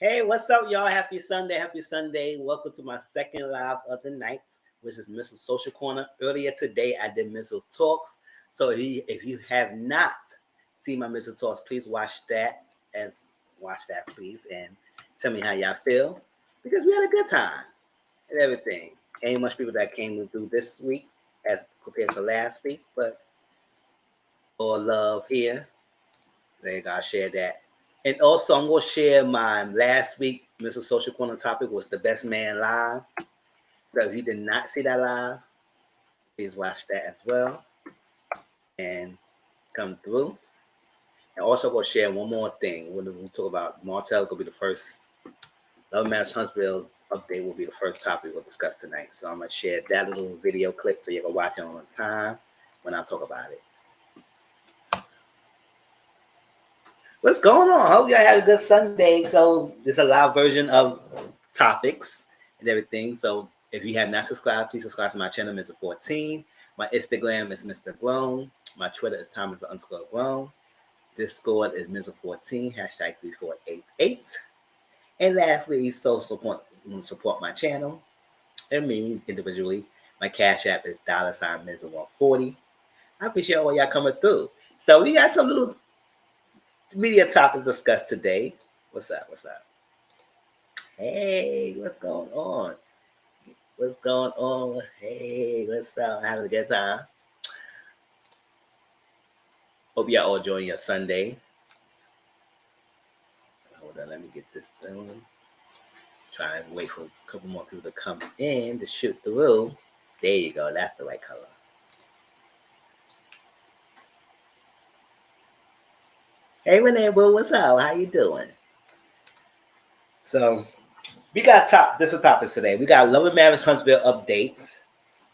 Hey, what's up, y'all? Happy Sunday. Happy Sunday. Welcome to my second live of the night, which is Mr. Social Corner. Earlier today, I did Mr. Talks. So if you have not seen my Mr. Talks, please watch that, please, and tell me how y'all feel, because we had a good time and everything. Ain't much people that came through this week as compared to last week, but all love here. There you go. I'll share that. And also, I'm going to share my last week Mr. Social Corner topic was the best man live. So if you did not see that live, please watch that as well and come through. And also, I'm going to share one more thing. When we talk about Martell, going to be the first Love Match Huntsville update will be the first topic we'll discuss tonight. So I'm going to share that little video clip so you can watch it on time when I talk about it. What's going on? Hope y'all had a good Sunday. So this is a live version of topics and everything. So if you have not subscribed, please subscribe to my channel, Mr. 14. My Instagram is Mr. Grown. My Twitter is Thomas_Grown. Discord is Mr. 14, hashtag 3488. And lastly, support my channel and me individually. My Cash App is $Mr. 140. I appreciate all y'all coming through. So we got some little media topics to discuss today. What's up? What's up? Hey, what's going on? What's going on? Hey, what's up? Having a good time. Hope y'all all enjoying your Sunday. Hold on, let me get this done. Try and wait for a couple more people to come in to shoot through. There you go. That's the right color. Hey, Renee, what's up? How you doing? So, we got different topics today. We got Love and Marriage Huntsville updates.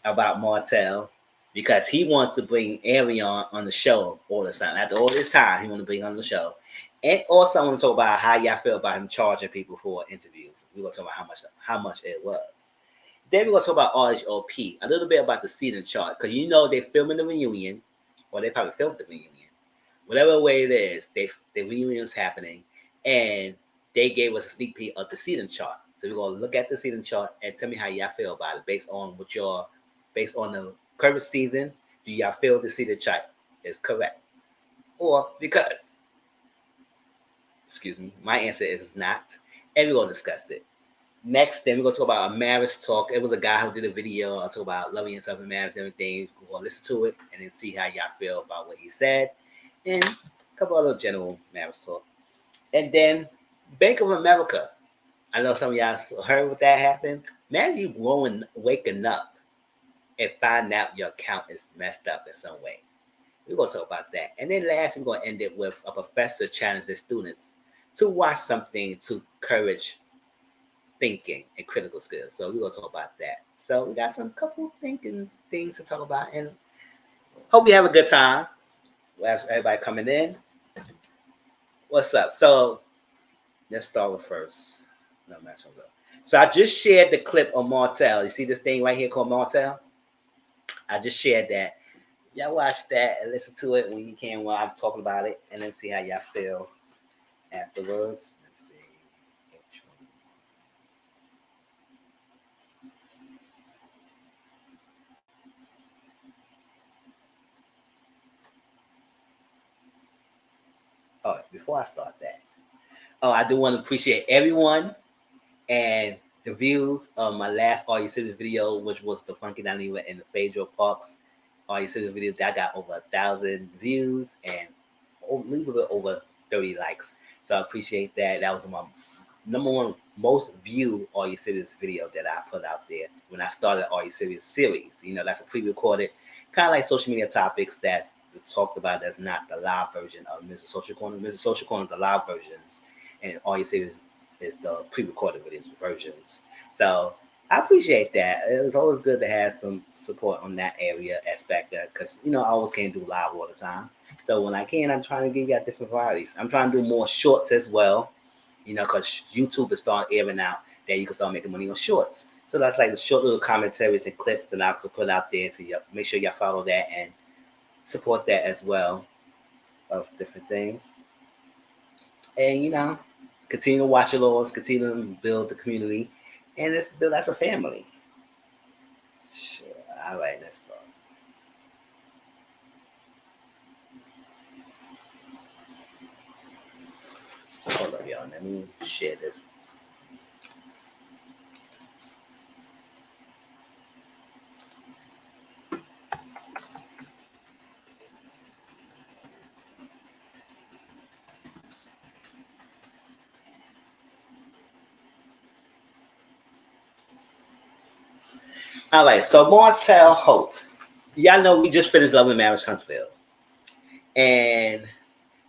about Martell because he wants to bring Arion on the show all the time. After all this time, he want to bring on the show. And also I want to talk about how y'all feel about him charging people for interviews. We're going to talk about how much it was. Then we're going to talk about RHOP, a little bit about the season chart. Because you know they're filming the reunion, or they probably filmed the reunion. Whatever way it is, the reunion's happening. And they gave us a sneak peek of the season chart. So we're going to look at the season chart and tell me how y'all feel about it based on the current season. Do y'all feel the season chart is correct? Or because, excuse me, my answer is not. And we're going to discuss it. Next, then we're going to talk about a marriage talk. It was a guy who did a video. I'll talk about loving yourself in marriage and everything. We're going to listen to it and then see how y'all feel about what he said. And a couple other general marriage talk. And then Bank of America. I know some of y'all heard what that happened. Imagine you waking up and find out your account is messed up in some way. We're going to talk about that. And then last, we're going to end it with a professor challenging students to watch something to encourage thinking and critical skills. So we're going to talk about that. So we got some couple thinking things to talk about. And hope you have a good time. As everybody coming in. What's up? So let's start with first. No, match on go. So I just shared the clip on Martell. You see this thing right here called Martell? I just shared that. Y'all watch that and listen to it when you can while I'm talking about it, and then see how y'all feel afterwards. Let's see. Oh, before I start that, I do want to appreciate everyone and the views of my last All You City video, which was the Funky Daniva and the Phaedra Parks All You City video. That got over 1,000 views and a little bit over 30 likes. So I appreciate that. That was my number one most viewed All You Cities video that I put out there when I started All You Cities series. You know, that's a pre-recorded, kind of like social media topics that's talked about. That's not the live version of Mr. Social Corner. Mr. Social Corner is the live versions, and All You Cities is the pre-recorded videos versions. So I appreciate that. It's always good to have some support on that area aspect because I always can't do live all the time. So when I can, I'm trying to give you different varieties. I'm trying to do more shorts as well. Because YouTube is starting airing out that you can start making money on shorts. So that's like the short little commentaries and clips that I could put out there. So make sure y'all follow that and support that as well of different things. And continue to watch it all, continue to build the community, and let's build as a family. Sure. All right, let's start. Hold up, y'all. Let me share this. All right, so Martell Holt. Y'all know we just finished Love and Marriage Huntsville. And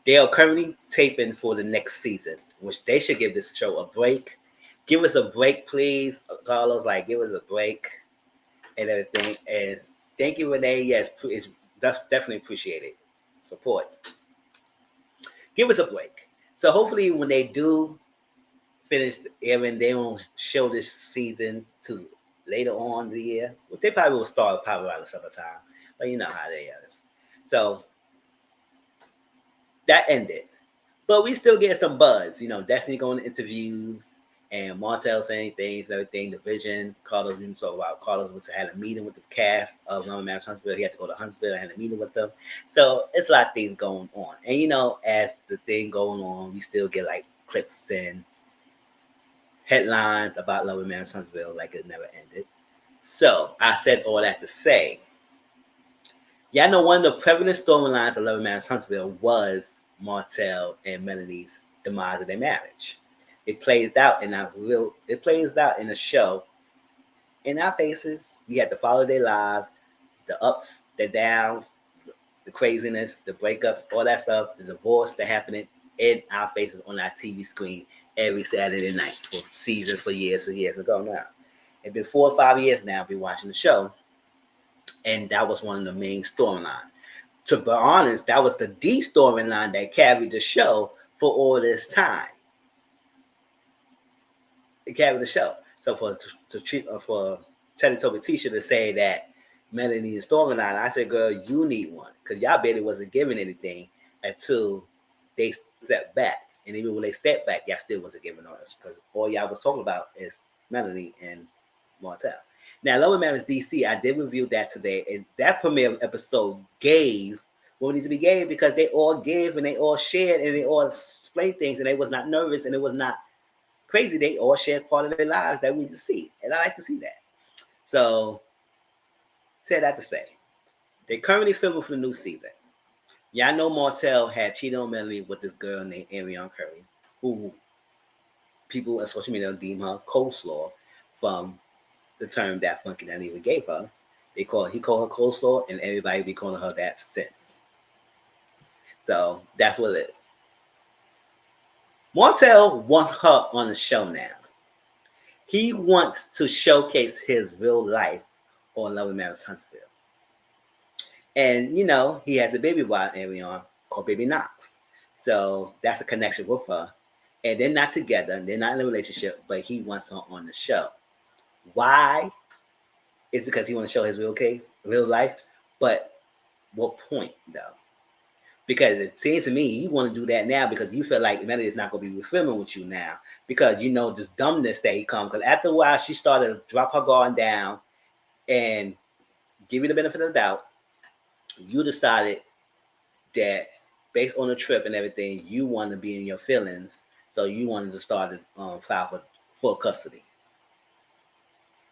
they are currently taping for the next season, which they should give this show a break. Give us a break, please, Carlos. Like, give us a break and everything. And thank you, Renee. Yes, it's definitely appreciated. Support. Give us a break. So hopefully, when they do finish airing, they won't show this season to later on in the year. Well, they probably will start around the summertime, but you know how they are. So that ended. But we still get some buzz. Destiny going to interviews and Martell saying things, everything, the vision. Carlos, we talk about Carlos had a meeting with the cast of Love and Marriage Huntsville. He had to go to Huntsville and had a meeting with them. So it's a lot of things going on. And as the thing going on, we still get like clips and headlines about Love and Marriage Huntsville like it never ended. So I said all that to say, y'all know one of the prevalent storylines of Love and Marriage Huntsville was Martell and Melanie's demise of their marriage. It plays out in the show. In our faces, we had to follow their lives, the ups, the downs, the craziness, the breakups, all that stuff, the divorce that happening in our faces on our TV screen every Saturday night for seasons, for years and years ago now. It's been 4 or 5 years now I've been watching the show. And that was one of the main storylines. To be honest, that was the D storyline that carried the show for all this time. It carried the show. So for Teddy Tisha to say that Melanie needs a storyline, I said, girl, you need one. Because y'all barely wasn't giving anything until they stepped back. And even when they stepped back, y'all still wasn't giving us. Because all y'all was talking about is Melanie and Martell. Now, Love and Marriage DC, I did review that today. And that premiere episode gave what needs to be gave, because they all gave and they all shared and they all explained things, and they was not nervous and it was not crazy. They all shared part of their lives that we need to see. And I like to see that. So, said that to say, they're currently filming for the new season. Y'all know Martell had cheated on Melanie with this girl named Ariana Curry, who people on social media deem her coleslaw from the term that Funky Daddy even gave her. He called her coleslaw, and everybody be calling her that since. So that's what it is. Martell wants her on the show now. He wants to showcase his real life on Love and Marriage Huntsville. And, you know, he has a baby by Ariana called Baby Knox. So that's a connection with her. And they're not together. They're not in a relationship, but he wants her on the show. Why? It's because he wants to show his real life. But what point, though? Because it seems to me you want to do that now because you feel like Melanie is not going to be filming with you now. Because you know the dumbness that he comes. Because after a while, she started to drop her guard down and give you the benefit of the doubt. You decided that based on the trip and everything, you want to be in your feelings. So you wanted to start to file for full custody.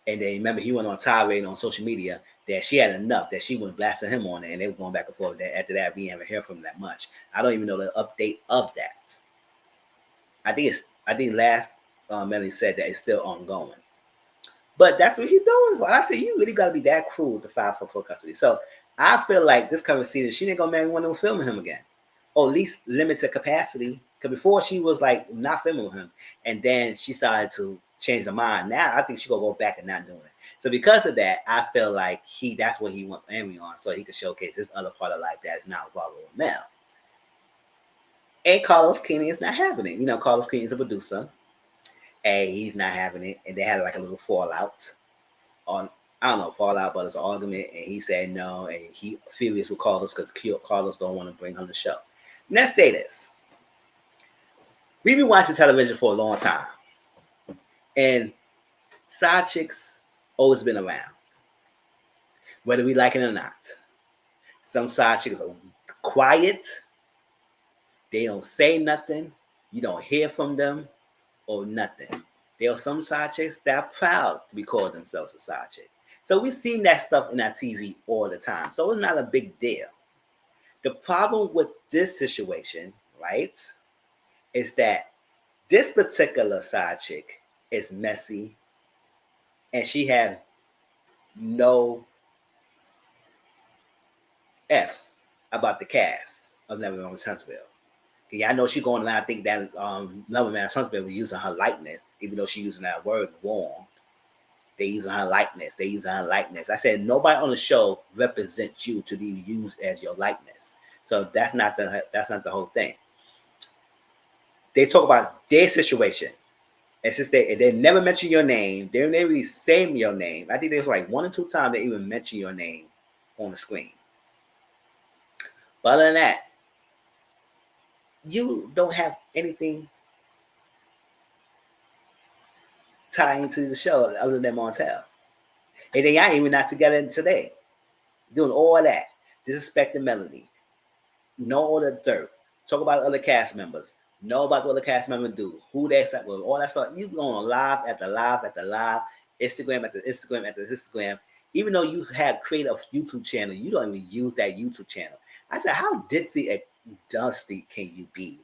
And then remember, he went on tirade on social media that she had enough, that she was blasting him on it, and they were going back and forth. That after that, we haven't heard from him that much. I don't even know the update of that. I think last Melanie said that it's still ongoing. But that's what he's doing. I said, you really got to be that cruel to file for full custody. So I feel like this coming season, she ain't going to want to film him again. Or at least limited capacity. Because before she was like not filming with him. And then she started to change her mind. Now I think she's going to go back and not doing it. So because of that, I feel like that's what he wants Amy on. So he can showcase this other part of life that is not involved with Mel. And Carlos Keenan is not having it. You know, Carlos Keenan is a producer. And he's not having it. And they had like a little fallout. I don't know, fallout, but it's an argument. And he said no. And he furious with Carlos because Carlos don't want to bring him to the show. Let's say this. We've been watching television for a long time. And side chicks always been around. Whether we like it or not. Some side chicks are quiet. They don't say nothing. You don't hear from them or nothing. There are some side chicks that are proud to be called themselves a side chick. So we've seen that stuff in our TV all the time. So it's not a big deal. The problem with this situation, right, is that this particular side chick is messy and she has no F's about the cast of Never Mind Huntsville. Yeah, I know she's going around. I think that Never Mind Huntsville was using her likeness, even though she's using that word wrong. They're using her likeness. I said nobody on the show represents you to be used as your likeness. So that's not the whole thing. They talk about their situation. And since they never mention your name, they never really say your name. I think there's like 1 or 2 times they even mention your name on the screen. But other than that, you don't have anything tied into the show other than Montel. And they ain't even not together today. Doing all that. Disrespecting Melanie. Know all the dirt. Talk about other cast members. Know about what the cast members do. Who they slept with. All that stuff. You go on live after live after live. Instagram after Instagram after Instagram. Even though you have created a YouTube channel, you don't even use that YouTube channel. I said, how ditzy and dusty can you be?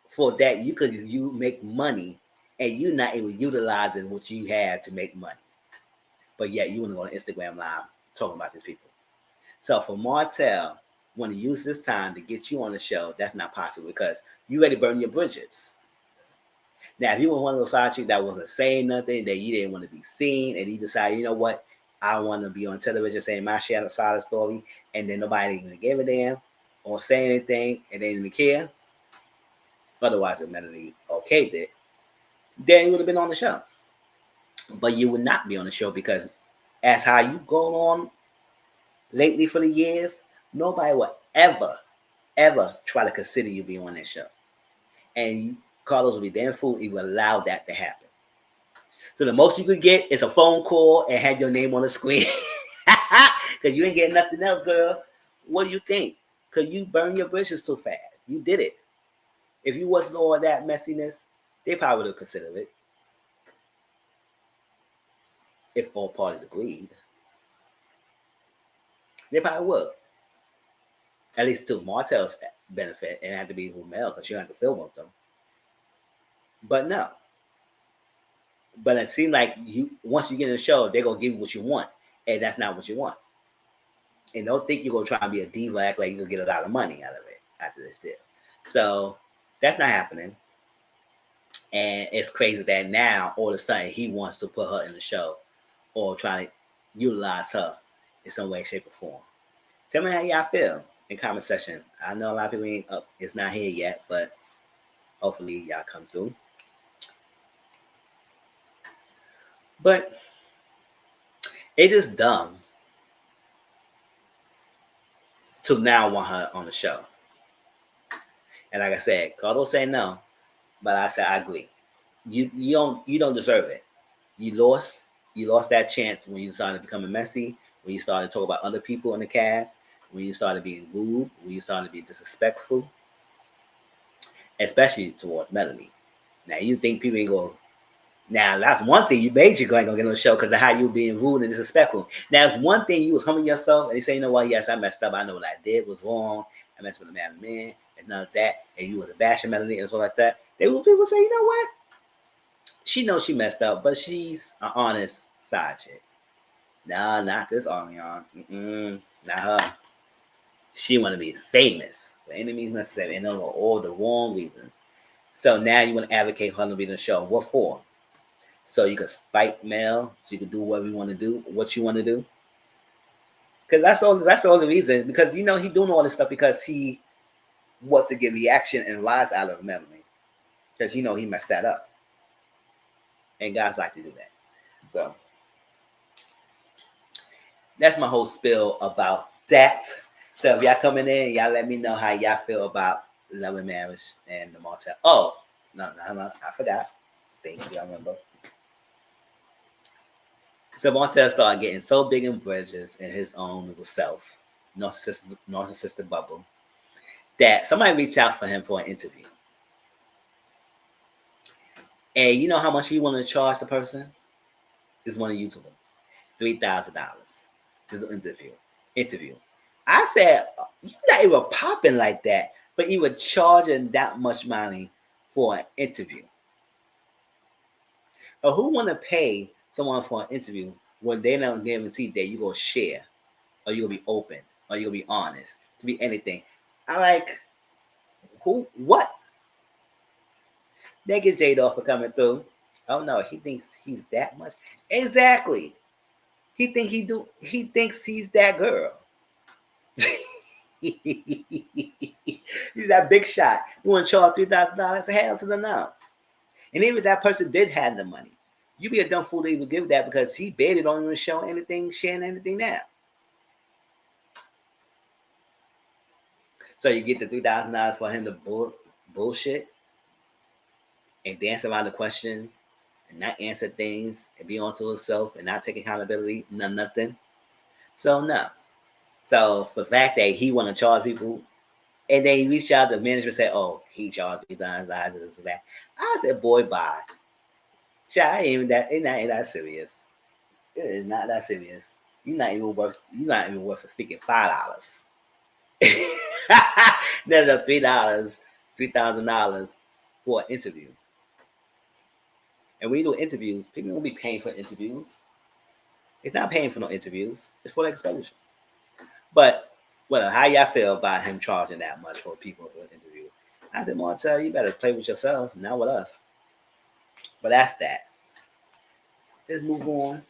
For that, you make money and you're not even utilizing what you have to make money. But yet you want to go on Instagram Live talking about these people. So for Martell, want to use this time to get you on the show, that's not possible because you already burned your bridges. Now, if you were one of those side chicks that wasn't saying nothing, that you didn't want to be seen, and you decided, you know what, I want to be on television saying my side of the story, and then nobody even gave a damn or say anything, and they didn't even care. Otherwise, if Melody okayed it, then you would have been on the show. But you would not be on the show because, as how you going on lately for the years, nobody will ever try to consider you being on that show. And Carlos will be damn fool if you allow that to happen. So the most you could get is a phone call and have your name on the screen. Because you ain't getting nothing else, girl. What do you think? Because you burn your bridges too fast. You did it. If you wasn't all that messiness, they probably would have considered it. If all parties agreed. They probably would. At least to Martell's benefit. And it had to be with Mel because you had to film with them. But no. But it seems like you once you get in the show, they're gonna give you what you want. And that's not what you want. And don't think you're gonna try and be a diva, act like you're gonna get a lot of money out of it after this deal. So that's not happening. And it's crazy that now all of a sudden he wants to put her in the show or try to utilize her in some way, shape, or form. Tell me how y'all feel in comment section. I know a lot of people ain't up, it's not here yet, but hopefully y'all come through. But it is dumb to now want her on the show. And like I said, Carlos said no, but I said I agree. You don't deserve it. You lost that chance when you started becoming messy, when you started talking about other people in the cast, when you started being rude, when you started being disrespectful, especially towards Melanie. Now you think people ain't gonna. Now that's one thing you made you ain't gonna get on the show because of how you being rude and disrespectful. Now it's one thing you was humbling yourself and you say, you know what, yes, I messed up. I know what I did was wrong. I messed with a man, and none of that. And you was a bashing Melanie and stuff like that. People say, you know what? She knows she messed up, but she's an honest side chick. Nah, not this Ariana. Not her. She want to be famous for any means necessary, and for all the wrong reasons. So now you want to advocate for her to be in the show. What for? So you can spite Mel, so you can do whatever you want to do, what you want to do. Because that's all the reason. Because he doing all this stuff because he wants to get reaction and rise out of Melanie. Because he messed that up. And guys like to do that. So that's my whole spiel about that. So if y'all coming in, y'all let me know how y'all feel about Love and Marriage and the Martell. Oh, no, I forgot. Thank you, I remember. So Martell started getting so big in bridges in his own little self, narcissistic bubble, that somebody reached out for him for an interview. And you know how much he wanted to charge the person? This is one of the YouTubers. $3,000. This is an interview. I said, you're not even popping like that, but you were charging that much money for an interview. Or who want to pay someone for an interview when they don't guarantee that you're going to share, or you're going to be open, or you're going to be honest, to be anything? I like, who, what? They get Jade off for coming through. Oh no, he thinks he's that much. Exactly. He thinks he's that girl. He's that big shot. You want to charge $3,000? Hell to the no. And even if that person did have the money, you'd be a dumb fool to even give that because he baited on you and showing anything, sharing anything now. So you get the $3,000 for him to bullshit and dance around the questions and not answer things and be onto himself and not take accountability, nothing. So no. So for the fact that he want to charge people, and then he reached out to the management and said, oh, he charged $3,000 and this and that. I said, boy, bye. Child, ain't that serious. It is not that serious. You're not even worth a freaking $5. Then the $3,000 for an interview. And when you do interviews, people won't be paying for interviews. It's not paying for no interviews. It's for the expenditure. But how y'all feel about him charging that much for people for an interview? I said, Martell, you better play with yourself, not with us. But that's that. Let's move on.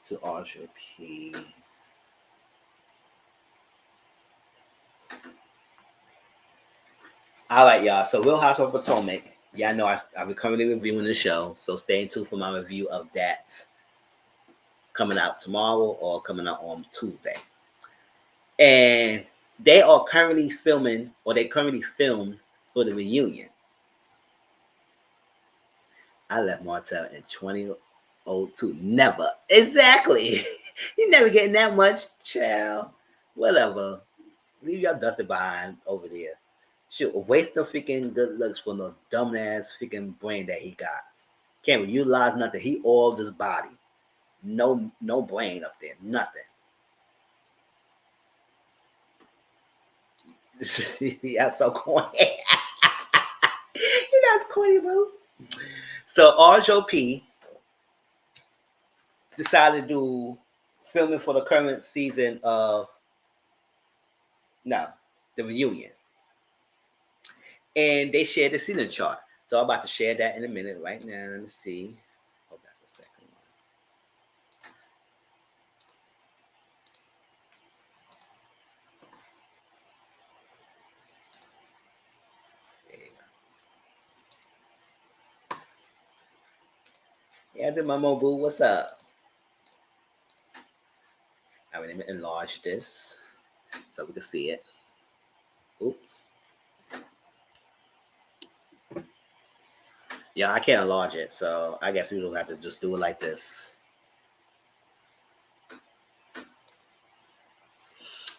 to RHOP. All right, y'all. So Real Housewives of Potomac. Y'all know I've been currently reviewing the show, so stay tuned for my review of that coming out tomorrow or coming out on Tuesday. And they are currently filming, or they currently filmed for the reunion. I left Martell in 2002. Never. Exactly. You never getting that much, child. Whatever. Leave your dusted behind over there. Shit, waste of freaking good looks for no dumbass freaking brain that he got. Can't utilize nothing. He oiled his body. No brain up there. Nothing. Yeah, so corny. You know it's corny, boo. So RHOP decided to do filming for the current season of the reunion. And they shared the season chart. So I'm about to share that in a minute right now. Let me see. Oh, that's the second one. There you go. Yeah, to my boo. What's up? All right, let me enlarge this so we can see it. Oops. Yeah, I can't enlarge it, so I guess we will have to just do it like this.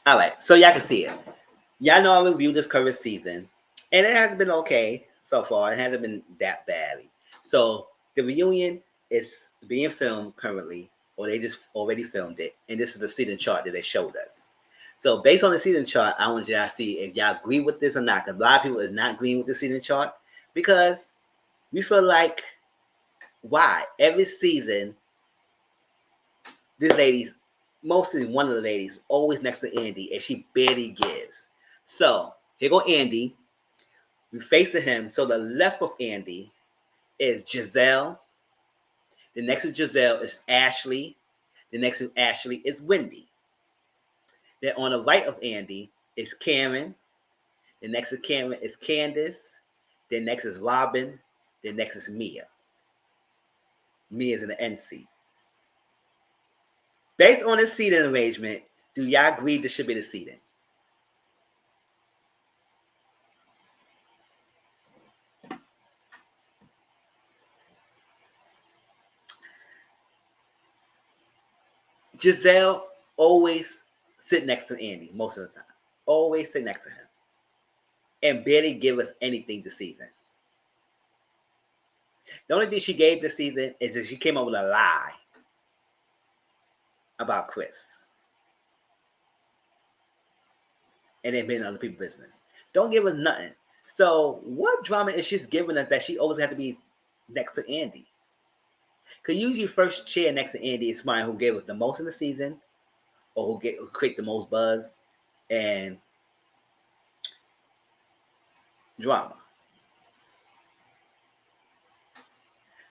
All right, so y'all can see it. Y'all know I reviewed this current season, and it has been okay so far. It hasn't been that badly. So the reunion is being filmed currently, or they just already filmed it, and this is the season chart that they showed us. So based on the season chart, I want y'all to see if y'all agree with this or not, because a lot of people is not agreeing with the season chart, because we feel like, why? Every season, this lady's, mostly one of the ladies, always next to Andy, and she barely gives. So here go Andy. We facing him. So the left of Andy is Giselle. The next to Giselle is Ashley. The next to Ashley is Wendy. Then on the right of Andy is Karen. The next to Karen is Candace. Then next is Robin. Then next is Mia. Mia's in the end seat. Based on the seating arrangement, do y'all agree this should be the seating? Giselle always sit next to Andy most of the time. Always sit next to him. And barely give us anything this season. The only thing she gave this season is that she came up with a lie about Chris. And it been other people's business. Don't give us nothing. So what drama is she giving us that she always had to be next to Andy? Because usually first chair next to Andy is somebody who gave us the most in the season, or who create the most buzz and drama.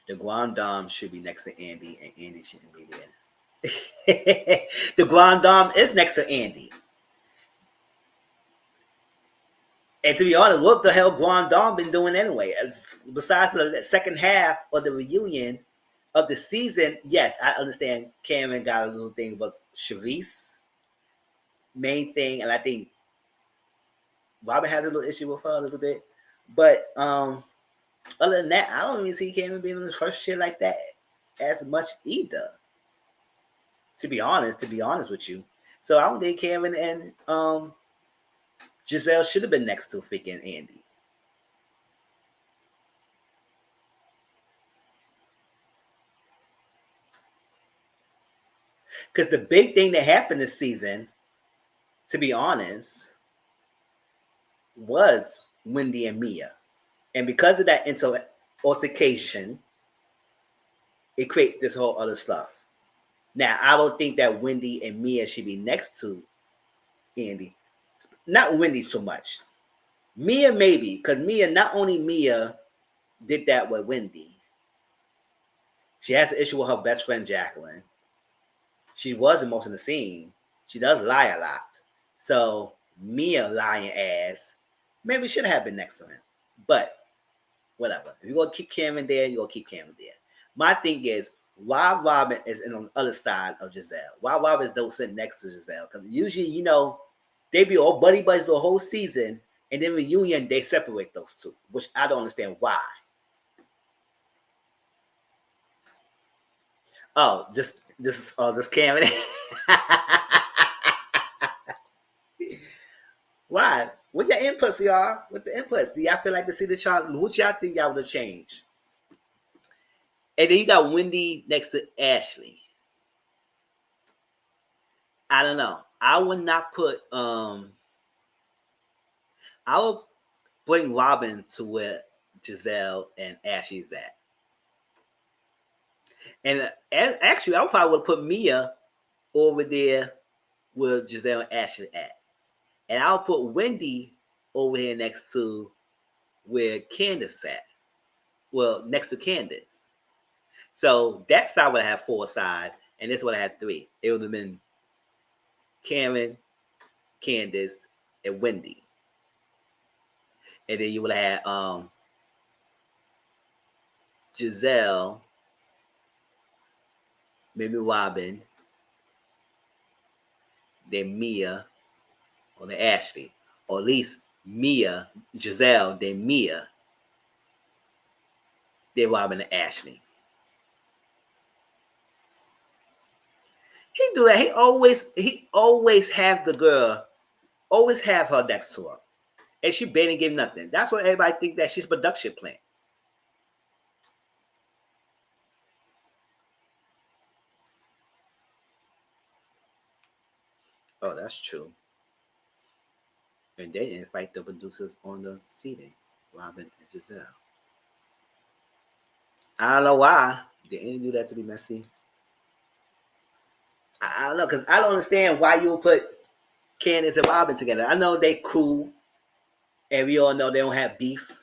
The Grand Dame should be next to Andy, and Andy shouldn't be there. The Grand Dame is next to Andy. And to be honest, what the hell Grand Dame been doing anyway? Besides the second half of the reunion of the season, yes, I understand Cameron got a little thing about Charisse. Main thing, and I think Robin had a little issue with her a little bit. But other than that, I don't even see Cameron being on the first shit like that as much either. To be honest with you. So I don't think Cameron and Giselle should have been next to freaking Andy. Because the big thing that happened this season, to be honest, was Wendy and Mia. And because of that altercation, it created this whole other stuff. Now, I don't think that Wendy and Mia should be next to Andy. Not Wendy so much. Mia maybe, because not only Mia did that with Wendy. She has an issue with her best friend, Jacqueline. she wasn't most of the scene. She does lie a lot. So Mia lying ass maybe should have been next to him. But whatever. If you're gonna keep Cameron there, you're gonna keep Cameron there. My thing is why Robin is on the other side of Giselle. Why Robin don't sit next to Giselle? Because usually, they be all buddy buddies the whole season, and then reunion they separate those two, which I don't understand why. Oh, just Cameron. Why? What your inputs, y'all? What the inputs? Do y'all feel like to see the child? What y'all think y'all would have changed? And then you got Wendy next to Ashley. I don't know. I would not put I would bring Robin to where Giselle and Ashley's at. And actually I probably would put Mia over there where Giselle and Ashley at. And I'll put Wendy over here next to where Candace at. Well, next to Candace. So that side would have 4 sides, and this would have had 3. It would have been Karen, Candace, and Wendy. And then you would have had Giselle, maybe Robin, then Mia, or then Ashley. Or at least Mia, Giselle, then Mia, then Robin and Ashley. He do that. He always have the girl, always have her next to her. And she barely give nothing. That's why everybody think that she's production plant. Oh, that's true. And they didn't fight the producers on the seating, Robin and Giselle. I don't know why. They didn't do that to be messy. I don't know, because I don't understand why you would put Candace and Robin together. I know they cool, and we all know they don't have beef.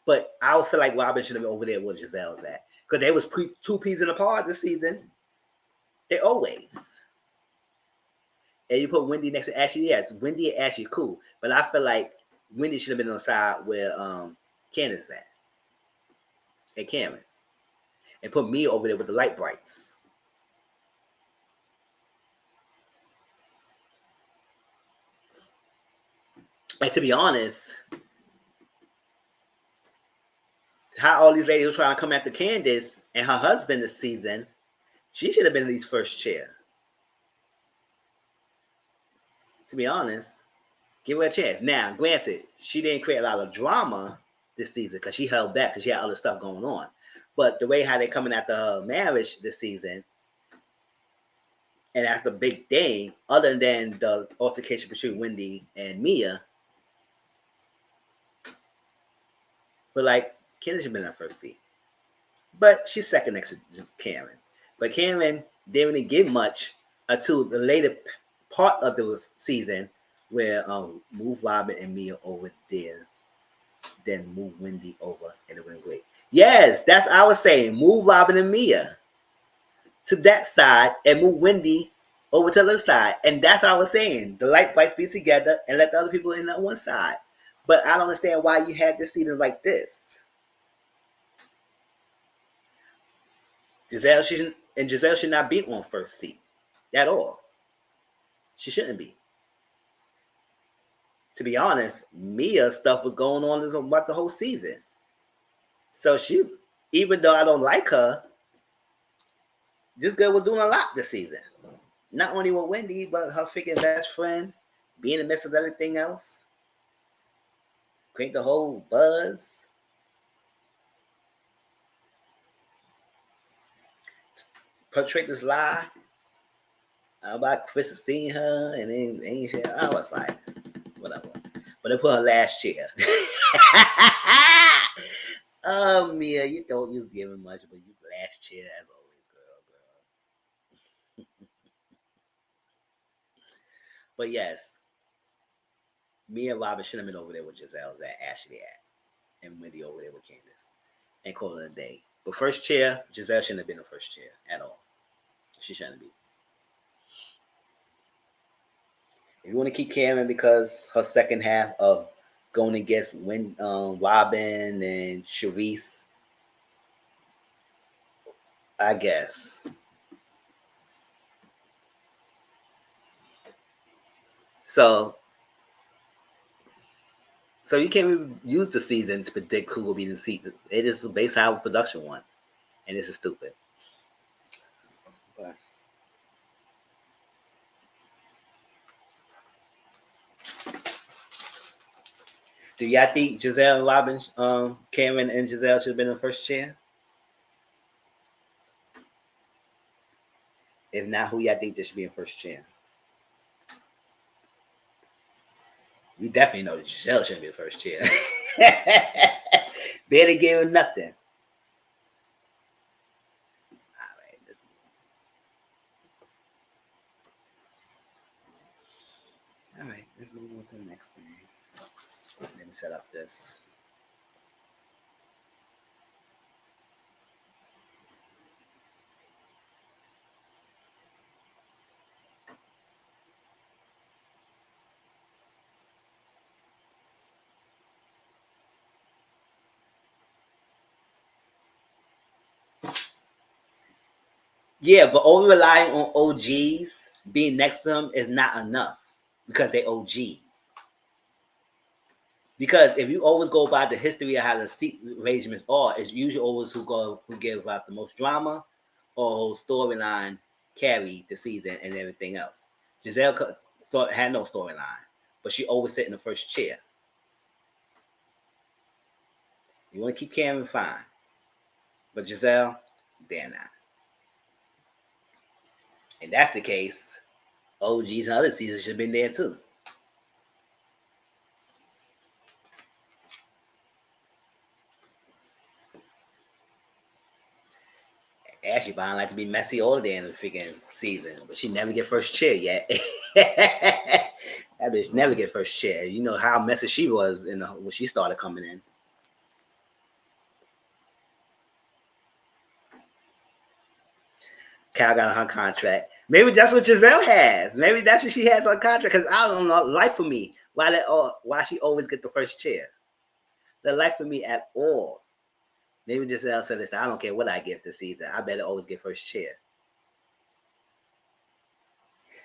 But I would feel like Robin should have been over there where Giselle's at. Because they was 2 peas in a pod this season. They always. And you put Wendy next to Ashley. Yes, Wendy and Ashley cool. But I feel like Wendy should have been on the side where Candace at. And Cameron. And put me over there with the light brights. And to be honest, how all these ladies were trying to come after Candace and her husband this season, she should have been at least first chair. To be honest, give her a chance. Now, granted, she didn't create a lot of drama this season because she held back because she had other stuff going on. But the way how they're coming after her marriage this season, and that's the big thing, other than the altercation between Wendy and Mia, for like Candace should have been in her first seat. But she's second next to just Karen. But Karen didn't really give much until the later part of the season where move Robin and Mia over there, then move Wendy over, and it went great. Yes, that's what I was saying. Move Robin and Mia to that side and move Wendy over to the other side. And that's what I was saying. The light brights be together and let the other people in on one side. But I don't understand why you had this season like this. Giselle should not be on first seat at all. She shouldn't be. To be honest, Mia's stuff was going on about the whole season. So she, even though I don't like her, this girl was doing a lot this season. Not only with Wendy, but her freaking best friend, being in the midst of everything else. Create the whole buzz. Portray this lie about Chris seeing her and then ain't shit. I was like, whatever. But they put her last chair. Oh, Mia, you don't use giving much, but you last chair as always, girl. But yes, Mia and Robin should have been over there with Giselle's at, Ashley at, and Wendy over there with Candace, and call it a day. But first chair, Giselle shouldn't have been the first chair at all. She shouldn't be. If you want to keep Karen because her second half of going against Robin and Sharice, I guess. So you can't even use the season to predict who will be the seasons. It is based on how production won, and this is stupid. But do y'all think Giselle and Robin, Cameron and Giselle should have been in the first chair? If not, who y'all think they should be in first chair? We definitely know that Giselle shouldn't be the first chair. Barely gave her nothing. All right, let's move on to the next thing. Let me set up this. Yeah, but over relying on OGs being next to them is not enough because they OGs. Because if you always go by the history of how the seat arrangements are, it's usually always who gives out the most drama or storyline carry the season and everything else. Giselle had no storyline, but she always sat in the first chair. You want to keep Cameron, fine, but Giselle, they're not. And that's the case. OGs and other seasons should have been there too. Ashley Bond like to be messy all day in the freaking season, but she never get first chair yet. That bitch never get first chair. You know how messy she was when she started coming in. Cal got on her contract. Maybe that's what Giselle has. Maybe that's what she has on contract. Because I don't know, life for me, why she always get the first chair. The life for me at all. Maybe Giselle said this. I don't care what I get this season. I better always get first chair.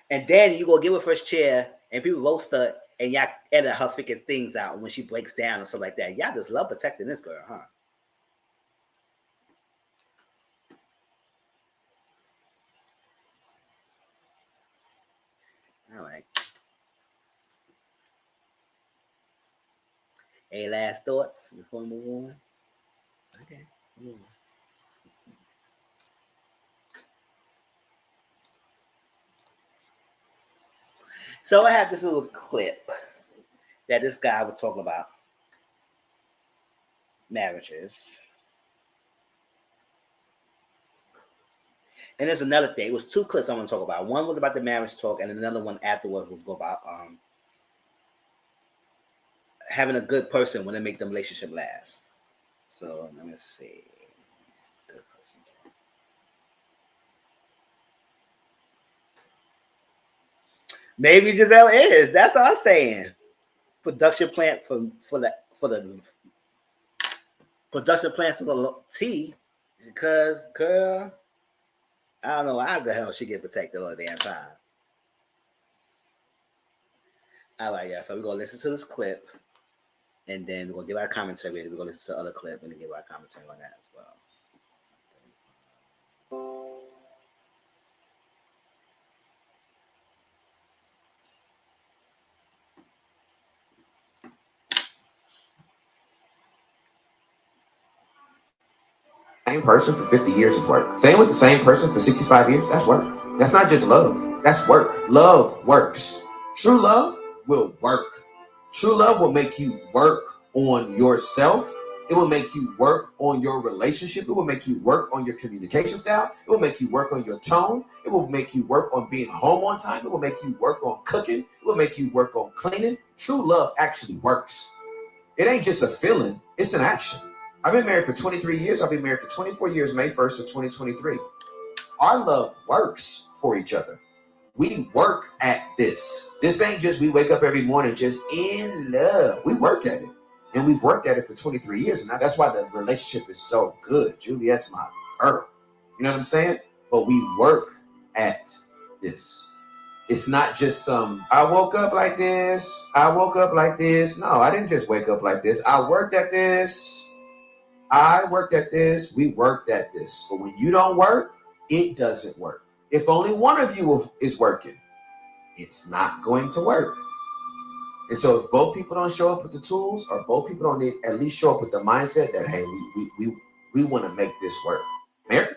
And then you go give her first chair, and people roast her, and y'all edit her freaking things out when she breaks down or something like that. Y'all just love protecting this girl, huh? All right. Any last thoughts before we move on? Okay. Move on. So I have this little clip that this guy was talking about marriages. And there's another thing. It was two clips I want to talk about. One was about the marriage talk, and another one afterwards was about having a good person when they make the relationship last. So let me see. Good person. Maybe Giselle is. That's all I'm saying. Production plant for the production plants for the tea, because girl, I don't know how the hell she get protected all the damn time. All right, yeah. So we're gonna listen to this clip, and then we're gonna give our commentary. And we're gonna listen to the other clip and then give our commentary on that as well. Same person for 50 years is work. Staying with the same person for 65 years, that's work. That's not just love, that's work. Love works. True love will work. True love will make you work on yourself. It will make you work on your relationship. It will make you work on your communication style. It will make you work on your tone. It will make you work on being home on time. It will make you work on cooking. It will make you work on cleaning. True love actually works. It ain't just a feeling, it's an action. I've been married for 23 years. I've been married for 24 years, May 1st of 2023. Our love works for each other. We work at this. This ain't just we wake up every morning just in love. We work at it. And we've worked at it for 23 years. And that's why the relationship is so good. Juliet's my girl. You know what I'm saying? But we work at this. It's not just I woke up like this. I woke up like this. No, I didn't just wake up like this. I worked at this. I worked at this. We worked at this. But when you don't work, it doesn't work. If only one of you is working, it's not going to work. And so if both people don't show up with the tools, or both people don't at least show up with the mindset that, hey, we want to make this work. Mary?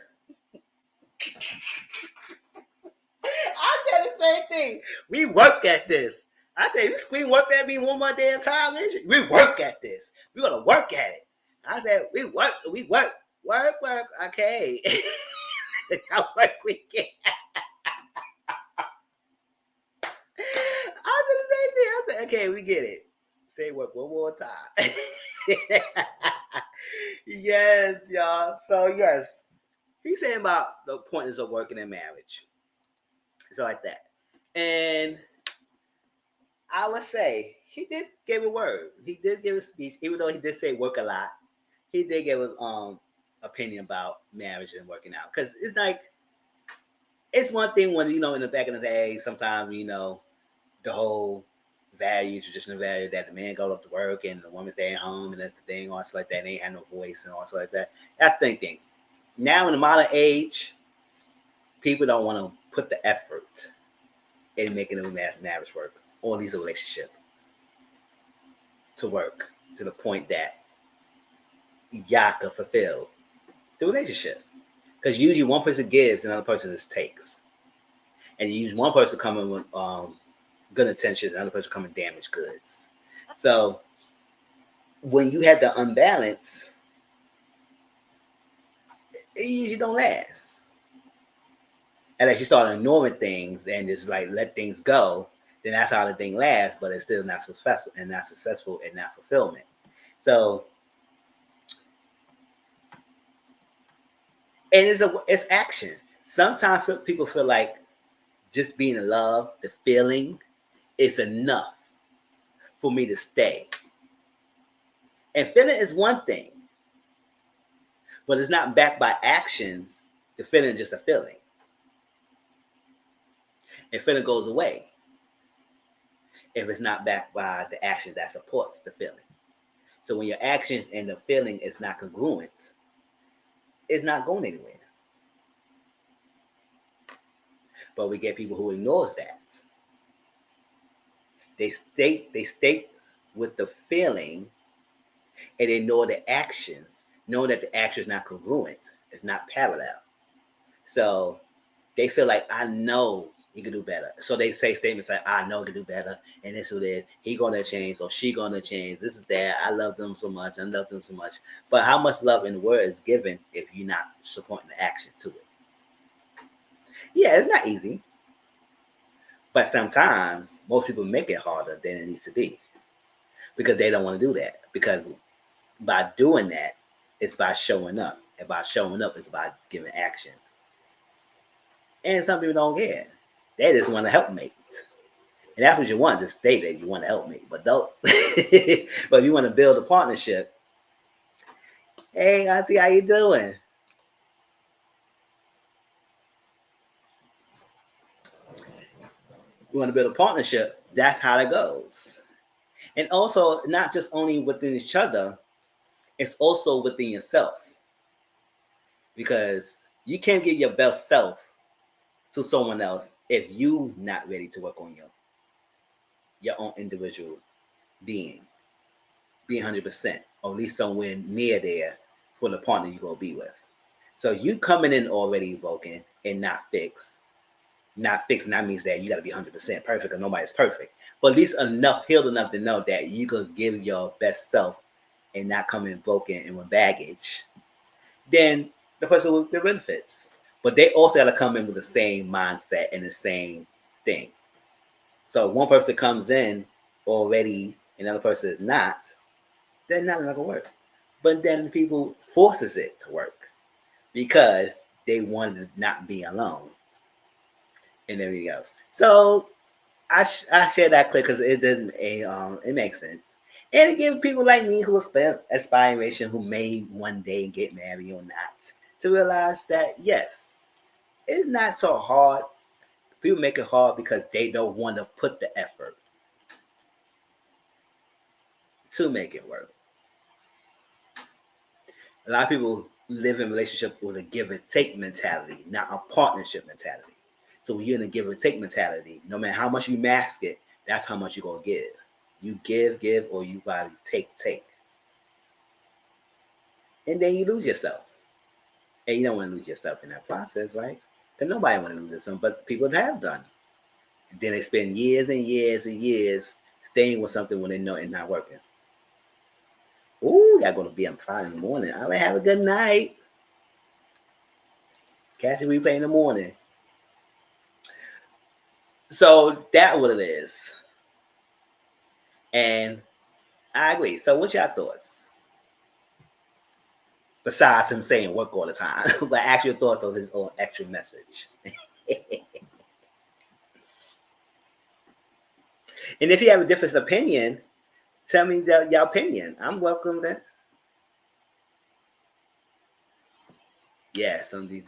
I said the same thing. We work at this. I said, you scream work at me one more damn time. We work at this. We're going to work at it. I said, we work. Okay. I work weekend. I said the same thing. I said, okay, we get it. Say work one more time. Yes, y'all. So, yes. He's saying about the importance of working in marriage. So like that. And I would say he did give a word. He did give a speech, even though he did say work a lot. He did give his opinion about marriage and working out. Because it's like, it's one thing when, in the back of the day, sometimes, the whole traditional value that the man goes off to work and the woman stay at home, and that's the thing, also like that. They ain't have no voice and also like that. That's the thing. Now in the modern age, people don't want to put the effort in making a marriage work or at least a relationship to work to the point that y'all can fulfill the relationship. Because usually one person gives and another person just takes. And you use one person coming with good intentions and another person coming damaged goods. So when you have the unbalance, it usually don't last. And as you start ignoring things and just like let things go, then that's how the thing lasts, but it's still not successful and not fulfillment. So, and it's action. Sometimes people feel like just being in love, the feeling, is enough for me to stay. And feeling is one thing, but it's not backed by actions. The feeling is just a feeling. And feeling goes away if it's not backed by the action that supports the feeling. So when your actions and the feeling is not congruent, it's not going anywhere. But we get people who ignores that. They state with the feeling and they ignore the actions, knowing that the action is not congruent, it's not parallel. So they feel like, I know he can do better. So they say statements like, I know he can do better, and this is it. He gonna change, or she gonna change. This is that. I love them so much. I love them so much. But how much love in the word is given if you're not supporting the action to it? Yeah, it's not easy. But sometimes most people make it harder than it needs to be because they don't want to do that. Because by doing that, it's by showing up. And by showing up, it's by giving action. And some people don't care. They just want to help mate. And that's what you want, just state that you want to help mate. But don't. But if you want to build a partnership, hey, Auntie, how you doing? You want to build a partnership, that's how it goes. And also, not just only within each other, it's also within yourself. Because you can't give your best self to someone else if you're not ready to work on your own individual being 100%, or at least somewhere near there for the partner you're going to be with. So you coming in already broken and not fixed. Not fixed, and that means that you got to be 100% perfect because nobody's perfect. But at least healed enough to know that you can give your best self and not come in broken and with baggage. Then the person will get benefits. But they also got to come in with the same mindset and the same thing. So if one person comes in already and the other person is not, then not going to work. But then people forces it to work because they want to not be alone. and everything else. So I share that clip because it doesn't it makes sense. And it gives people like me who aspiration who may one day get married or not to realize that yes, it's not so hard. People make it hard because they don't want to put the effort to make it work. A lot of people live in relationship with a give and take mentality, not a partnership mentality. So when you're in a give and take mentality, no matter how much you mask it, that's how much you're gonna give. You give, or you probably take. And then you lose yourself. And you don't want to lose yourself in that process, right? Because nobody want to lose themselves, but people have done. Then they spend years and years and years staying with something when they know it's not working. Ooh, y'all gonna be on 5 in the morning. All right, have a good night. Catch the replay in the morning. So that's what it is. And I agree. So what's your thoughts? Besides him saying work all the time, but actual thoughts of his own actual message. And if you have a different opinion, tell me your opinion. I'm welcome then. Yeah, some of these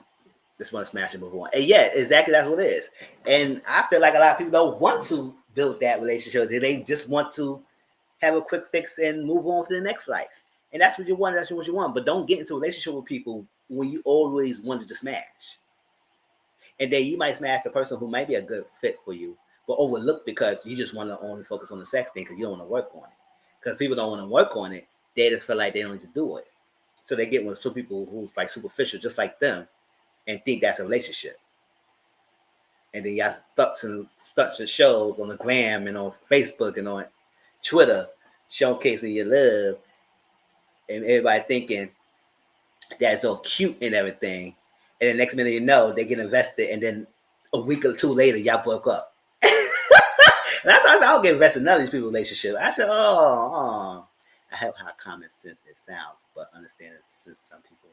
just want to smash and move on. And yeah, exactly, that's what it is. And I feel like a lot of people don't want to build that relationship. They just want to have a quick fix and move on to the next life. And that's what you want. That's what you want. But don't get into a relationship with people when you always wanted to smash. And then you might smash the person who might be a good fit for you, but overlook because you just want to only focus on the sex thing because you don't want to work on it. Because people don't want to work on it, they just feel like they don't need to do it. So they get with some people who's like superficial, just like them, and think that's a relationship. And then y'all stuck and shows on the gram and on Facebook and on Twitter showcasing your love, and everybody thinking that's so cute and everything. And the next minute you know, they get invested, and then a week or two later, y'all broke up. And that's why I said, I don't get invested in none of these people's relationships. I said, I have how common sense it sounds, but understand that since some people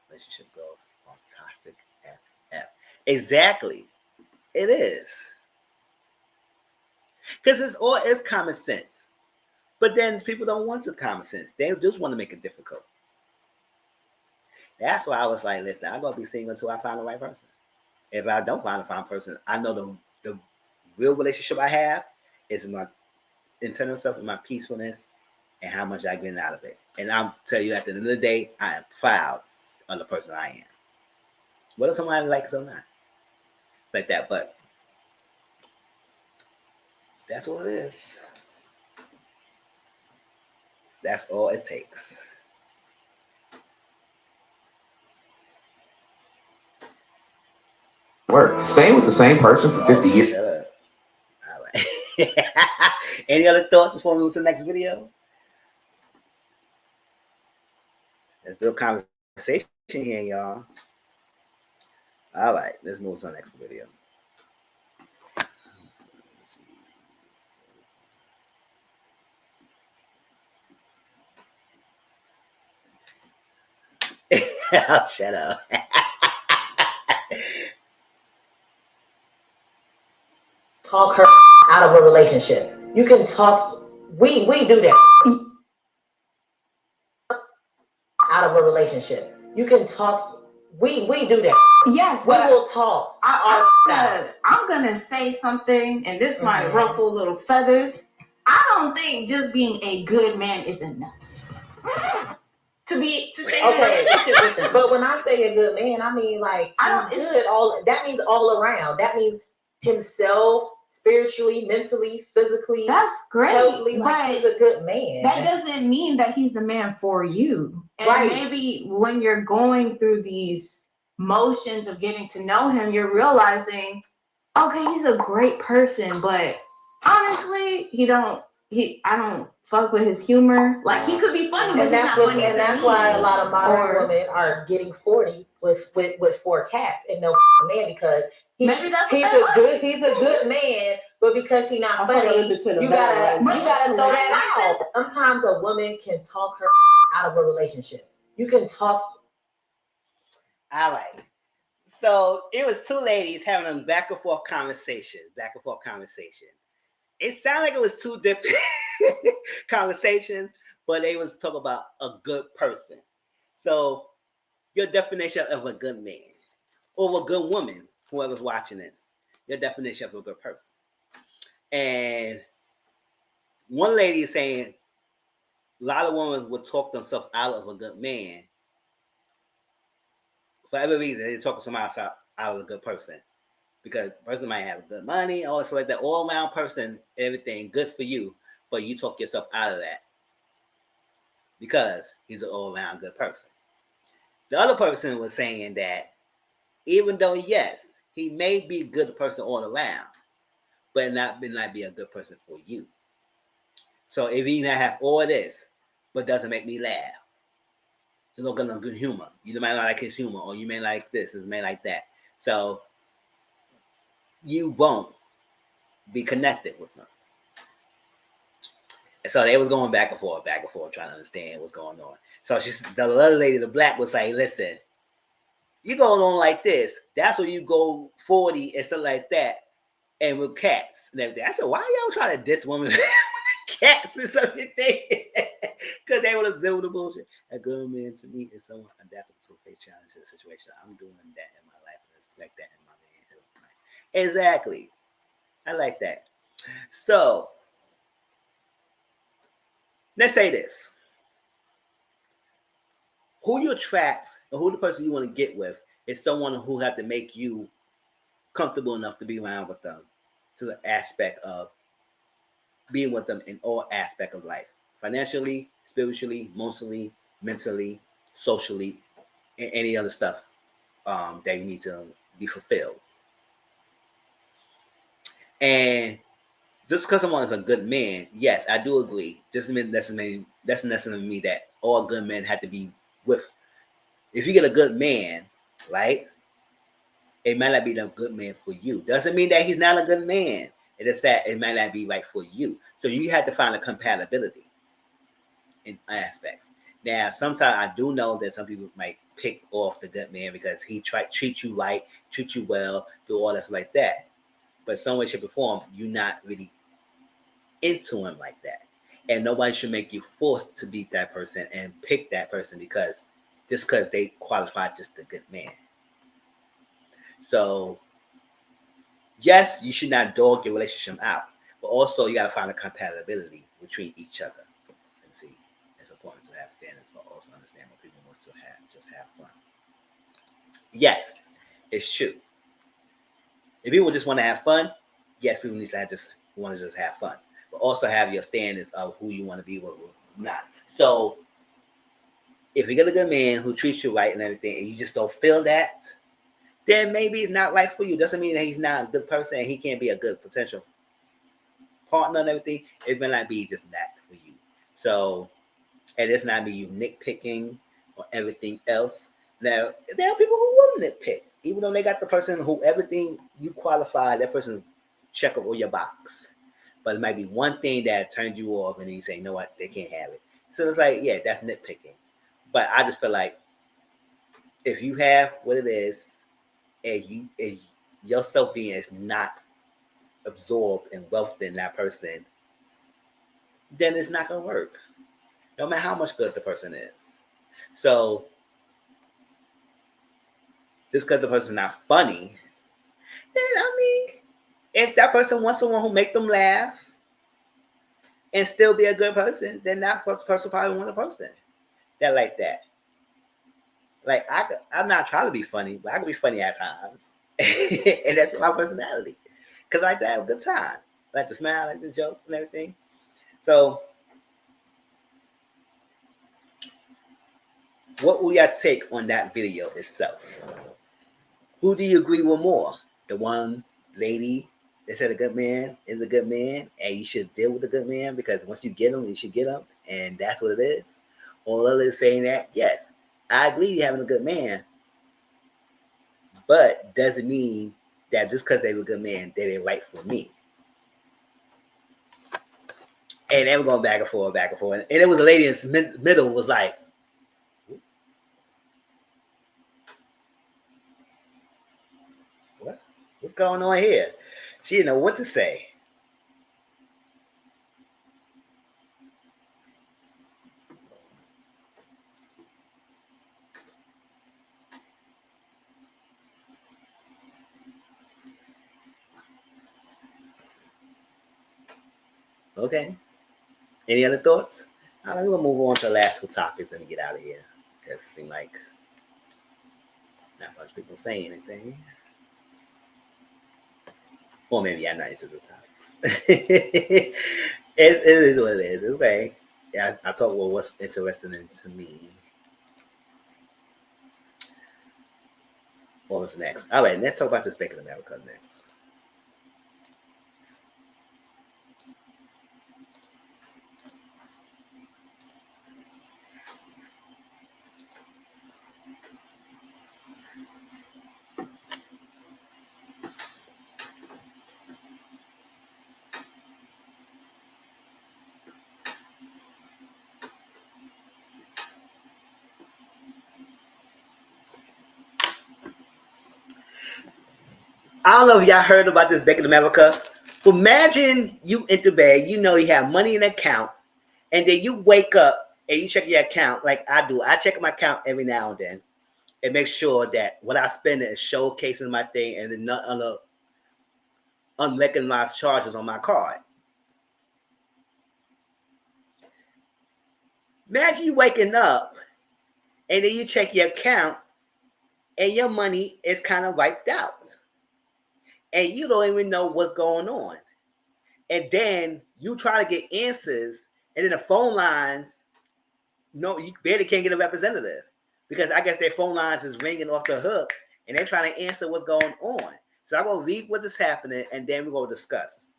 relationship goes on toxic FF. Exactly. It is. Because it's common sense. But then people don't want to common sense. They just want to make it difficult. That's why I was like, listen, I'm going to be single until I find the right person. If I don't find the right person, I know the real relationship I have is my internal self and my peacefulness and how much I get out of it. And I'll tell you at the end of the day, I am proud of the person I am. Whether somebody likes it or not. It's like that, but that's what it is. That's all it takes. Work. Staying with the same person for 50 years. Shut up. All right. Any other thoughts before we move to the next video? Let's build conversation here, y'all. All right, let's move to the next video. Oh, shut up. Talk her out of a relationship. You can talk. We do that. Out of a relationship. You can talk. We do that. Yes, we will talk. I'm gonna say something, and this might ruffle little feathers. I don't think just being a good man is enough. To say okay, but when I say a good man, I mean like he's good all. That means all around. That means himself, spiritually, mentally, physically. That's great. Healthily, like he's a good man. That doesn't mean that he's the man for you. And right. Maybe when you're going through these motions of getting to know him, you're realizing, okay, he's a great person, but honestly, I don't fuck with his humor. Like he could be funny, but that's why a lot of modern women are getting 40 with 4 cats and no man because he's a good man, but because he's not funny, you gotta throw that out. Sometimes a woman can talk her out of a relationship. You can talk. All right. So it was two ladies having a back and forth conversation. It sounded like it was two different conversations, but they was talking about a good person. So your definition of a good man or a good woman, whoever's watching this, your definition of a good person. And one lady is saying a lot of women would talk themselves out of a good man for every reason. They talk themselves out of a good person because the person might have good money, all this like that, all around person, everything good for you, but you talk yourself out of that because he's an all around good person. The other person was saying that even though yes, he may be a good person all around, but not be a good person for you. So if he have all this, but doesn't make me laugh, he's not got no good humor. You might not like his humor, or you may like this, or you may like that. So you won't be connected with them. And so they was going back and forth, trying to understand what's going on. So the other lady, the black, was like, listen, you going on like this, that's when you go 40 and stuff like that, and with cats and everything. I said, why y'all trying to diss women with cats and something? Because they would have done the bullshit. A good man to me is someone adaptable to a face challenge in a situation. I'm doing that in my life and expect that in my manhood. Exactly. I like that. So let's say this. Who you attract and who the person you want to get with is someone who have to make you comfortable enough to be around with them, to the aspect of being with them in all aspects of life, financially, spiritually, emotionally, mentally, socially, and any other stuff that you need to be fulfilled. And just because someone is a good man, yes, I do agree. Doesn't necessarily mean that all good men have to be with. If you get a good man, right, it might not be the good man for you. Doesn't mean that he's not a good man. It is that it might not be right for you. So you have to find a compatibility in aspects. Now, sometimes I do know that some people might pick off the good man because he treat you right, treat you well, do all that like that. But some way, shape, or form, you're not really into him like that. And nobody should make you forced to be that person and pick that person because they qualify just a good man. So yes, you should not dog your relationship out, but also you got to find a compatibility between each other. And see, it's important to have standards, but also understand what people want to just have fun. Yes, it's true. If people just want to have fun, yes, people need to want to just have fun, but also have your standards of who you want to be with or not. So if you get a good man who treats you right and everything, and you just don't feel that, then maybe it's not right for you. Doesn't mean that he's not a good person and he can't be a good potential partner and everything. It may not be just that for you. So, and it's not be you nitpicking or everything else. Now, there are people who will nitpick, even though they got the person who everything you qualify, that person's check all your box. But it might be one thing that turned you off and then you say, you know what, they can't have it. So it's like, yeah, that's nitpicking. But I just feel like if you have what it is, and your self-being is not absorbed and wealthed in that person, then it's not going to work. No matter how much good the person is. So, just because the person's not funny, then I mean, if that person wants someone who make them laugh and still be a good person, then that person probably want a person that like that. Like I'm not trying to be funny, but I can be funny at times. And that's my personality. Because I like to have a good time. I like to smile, I like to joke and everything. So, what will y'all take on that video itself? Who do you agree with more? The one lady that said a good man is a good man, and you should deal with a good man because once you get him, you should get him, and that's what it is. Or others saying that, yes, I agree you're having a good man, but doesn't mean that just because they were a good man, that they're right for me. And they were going back and forth. And it was a lady in the middle was like, What's going on here? She didn't know what to say. Okay. Any other thoughts? All right, we'll move on to the last two topics and get out of here because it seems like not much people saying anything. Or maybe I'm not into the topics. it is what it is. It's okay. Yeah, I talk about what's interesting to me. What was next? All right, let's talk about this Bank of America next. I don't know if y'all heard about this Bank of America. Imagine you enter bed, you know you have money in the account, and then you wake up and you check your account like I do. I check my account every now and then and make sure that what I spend is showcasing my thing and not other unrecognized charges on my card. Imagine you waking up and then you check your account and your money is kind of wiped out. And you don't even know what's going on. And then you try to get answers, and then the phone lines, no, you barely can't get a representative because I guess their phone lines is ringing off the hook, and they're trying to answer what's going on. So I'm gonna read what is happening, and then we're gonna discuss.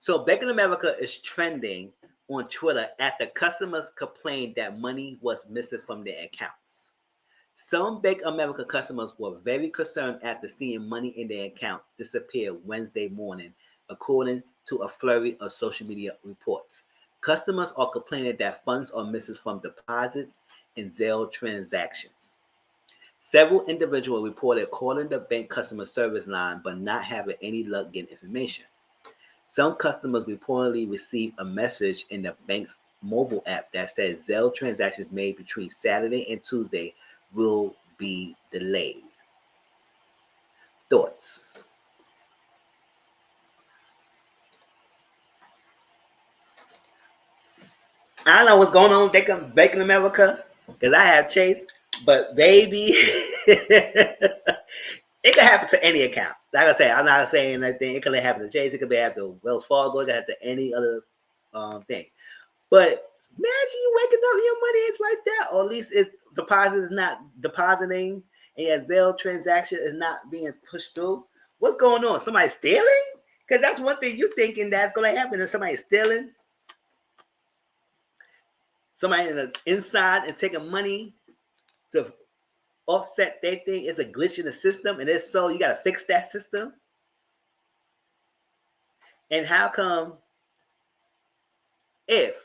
So Bank of America is trending on Twitter after customers complained that money was missing from their accounts. Some Bank of America customers were very concerned after seeing money in their accounts disappear Wednesday morning, according to a flurry of social media reports. Customers are complaining that funds are missing from deposits and Zelle transactions. Several individuals reported calling the bank customer service line but not having any luck getting information. Some customers reportedly received a message in the bank's mobile app that said Zelle transactions made between Saturday and Tuesday will be delayed. Thoughts? I don't know what's going on with Bank of America because I have Chase, but baby, it could happen to any account. Like I said, I'm not saying anything. It could happen to Chase. It could happen to Wells Fargo. It could happen to any other thing. But imagine you waking up, your money is right there, or at least its deposit is not depositing, and your Zelle transaction is not being pushed through. What's going on? Somebody stealing? Because that's one thing you're thinking that's going to happen. Is somebody stealing? Somebody in the inside and taking money to offset their thing. It's a glitch in the system, and if so, you got to fix that system. And how come if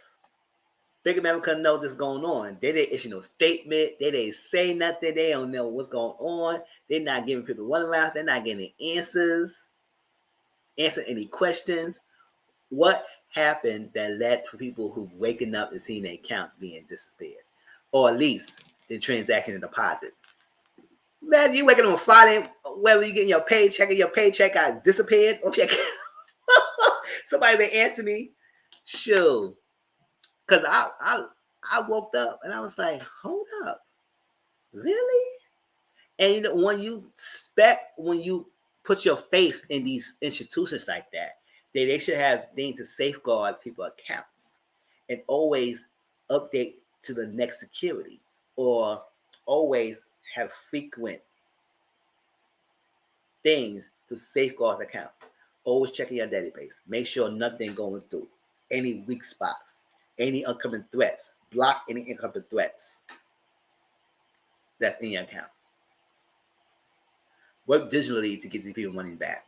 Bank of America knows what's going on, they didn't issue no statement, they didn't say nothing, they don't know what's going on, they're not giving people runarounds, they're not getting answer any questions. What happened that led to people who waking up and seeing their accounts being disappeared, or at least the transaction and deposits? Imagine you waking up on Friday, whether you getting your paycheck and your paycheck got disappeared, or check. Somebody may answer me, sure, because I woke up and I was like, hold up, really? And when you put your faith in these institutions like that, they should have things to safeguard people's accounts and always update to the next security, or always have frequent things to safeguard accounts. Always checking your database. Make sure nothing going through. Any weak spots, any incoming threats. Block any incoming threats that's in your account. Work digitally to get these people money back.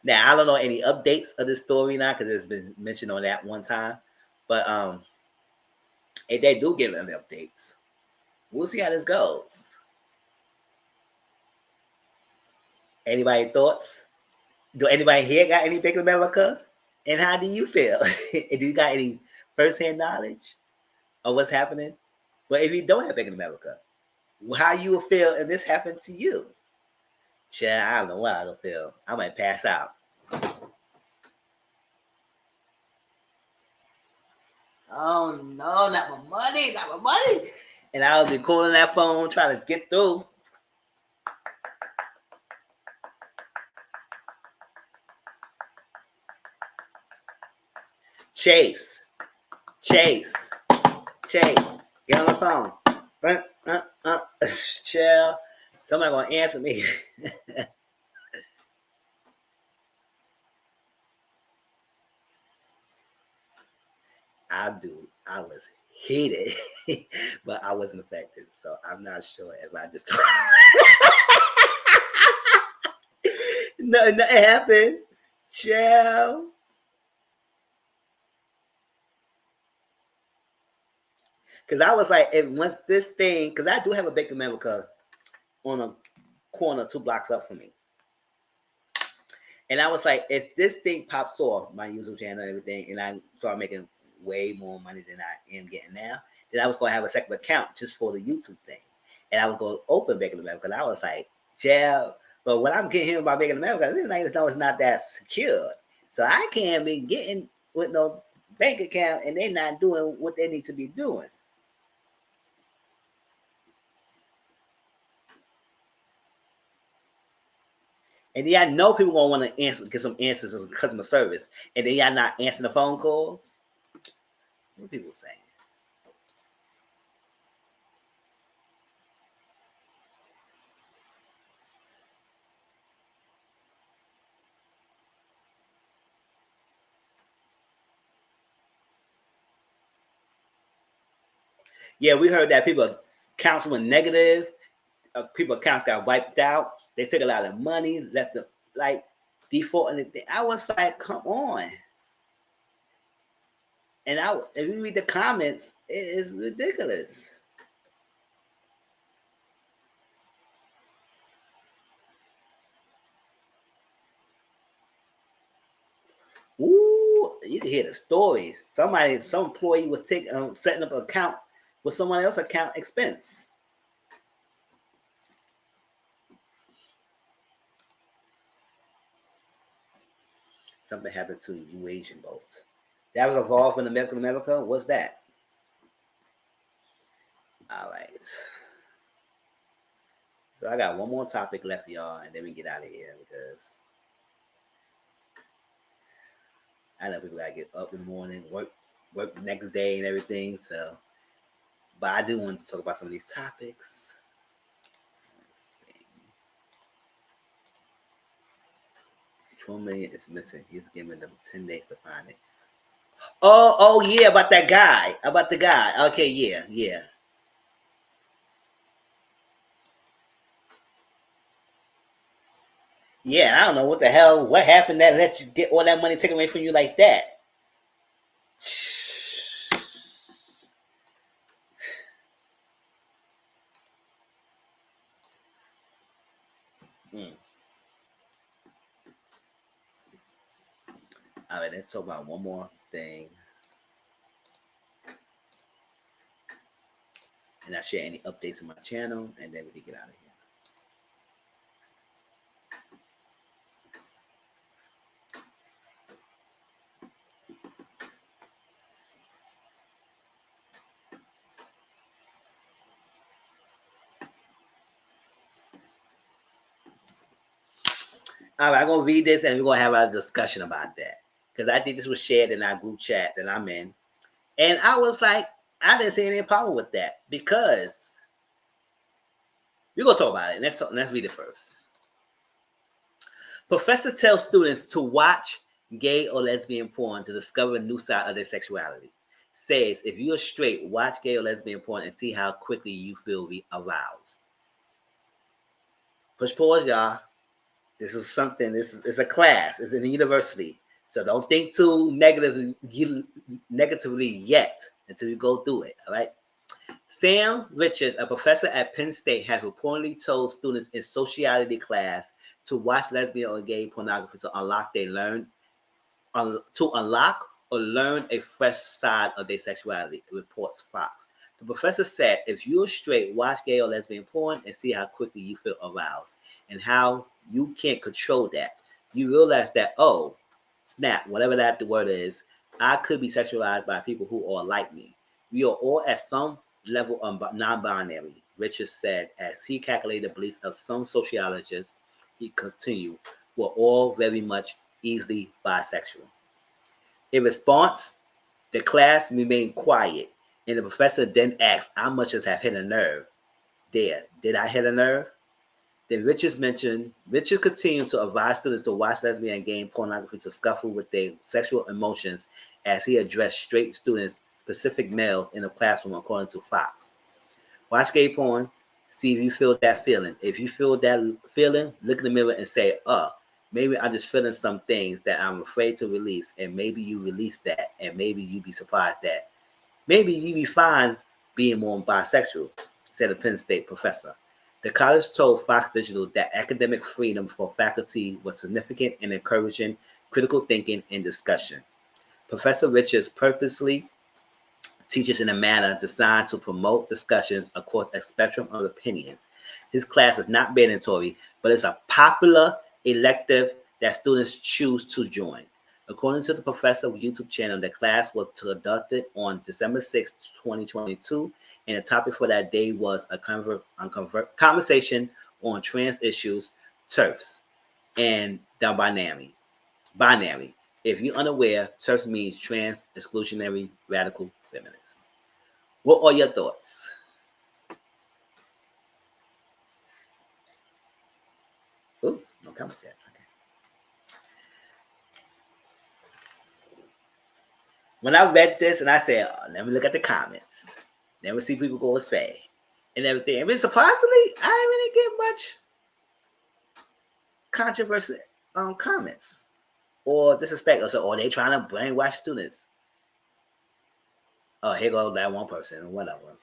Now, I don't know any updates of this story now because it's been mentioned on that one time. But if they do give them updates, We'll see how this goes. Anybody thoughts? Do anybody here got any Bank of America? And how do you feel? Do you got any first-hand knowledge of what's happening? But if you don't have Bank of America, how you will feel if this happened to you? Child, I don't know what I will feel. I might pass out. Oh no, not my money, not my money. And I'll be calling that phone trying to get through. Chase, get on the phone. Chill. Somebody gonna answer me. I was heated, but I wasn't affected, so I'm not sure if I just nothing happened. Chill. Because I was like, once this thing, because I do have a Bank of America on a corner 2 blocks up from me. And I was like, if this thing pops off, my YouTube channel and everything, and I start making way more money than I am getting now, then I was going to have a second account just for the YouTube thing. And I was going to open Bank of America. And I was like, yeah. But when I'm getting about Bank of America, these niggas know it's not that secure. So I can't be getting with no bank account and they're not doing what they need to be doing. And then I know people gonna want to get some answers as customer service, and then y'all not answering the phone calls. What are people saying? Yeah, we heard that people accounts went negative. People accounts got wiped out. They took a lot of money, left them like default and everything. I was like, come on. And if you read the comments, it is ridiculous. Ooh, you can hear the stories. Some employee was setting up an account with someone else's account expense. Something happened to you Asian boats. That was involved in America. What's that? All right. So I got one more topic left, y'all, and then we get out of here because I know people gotta get up in the morning, work the next day and everything. So, but I do want to talk about some of these topics. Let's see. 12 million is missing. He's giving them 10 days to find it. Oh yeah, about the guy. Okay, yeah. Yeah, I don't know what happened that let you get all that money taken away from you like that. All right, let's talk about one more thing. And I'll share any updates on my channel, and then we can get out of here. All right, I'm going to read this, and we're going to have a discussion about that. Because I think this was shared in our group chat that I'm in. And I was like, I didn't see any problem with that. Because we're going to talk about it. Let's read it first. Professor tells students to watch gay or lesbian porn to discover a new side of their sexuality. Says, if you're straight, watch gay or lesbian porn and see how quickly you feel aroused. Push pause, y'all. This is something, it's a class. It's in the university. So don't think too negatively yet until you go through it, all right? Sam Richards, a professor at Penn State, has reportedly told students in sociology class to watch lesbian or gay pornography to unlock or learn a fresh side of their sexuality, reports Fox. The professor said, if you're straight, watch gay or lesbian porn and see how quickly you feel aroused and how you can't control that. You realize that, oh, snap, whatever that the word is, I could be sexualized by people who are like me. We are all at some level of non-binary, Richards said as he calculated the beliefs of some sociologists. He continued, we're all very much easily bisexual. In response, the class remained quiet, and the professor then asked, how much has hit a nerve? There, did I hit a nerve? Then Richards continued to advise students to watch lesbian and gay pornography to scuffle with their sexual emotions as he addressed straight students, specific males, in the classroom, according to Fox. Watch gay porn, see if you feel that feeling. If you feel that feeling, look in the mirror and say, maybe I'm just feeling some things that I'm afraid to release, and maybe you release that, and maybe you be surprised that maybe you be fine being more bisexual, said a Penn State professor. The college told Fox Digital that academic freedom for faculty was significant in encouraging critical thinking and discussion. Professor Richards purposely teaches in a manner designed to promote discussions across a spectrum of opinions. His class is not mandatory, but it's a popular elective that students choose to join. According to the professor's YouTube channel, the class was conducted on December 6, 2022, and the topic for that day was a conversation on trans issues, TERFs, and the binary. If you're unaware, TERFs means trans exclusionary radical feminists. What are your thoughts? Oh, no comments yet. Okay. When I read this and I said, let me look at the comments. Let me see people go and say and everything. I mean, surprisingly, I didn't really get much controversial comments or disrespect. Or they trying to brainwash students. Oh, here goes that one person or whatever.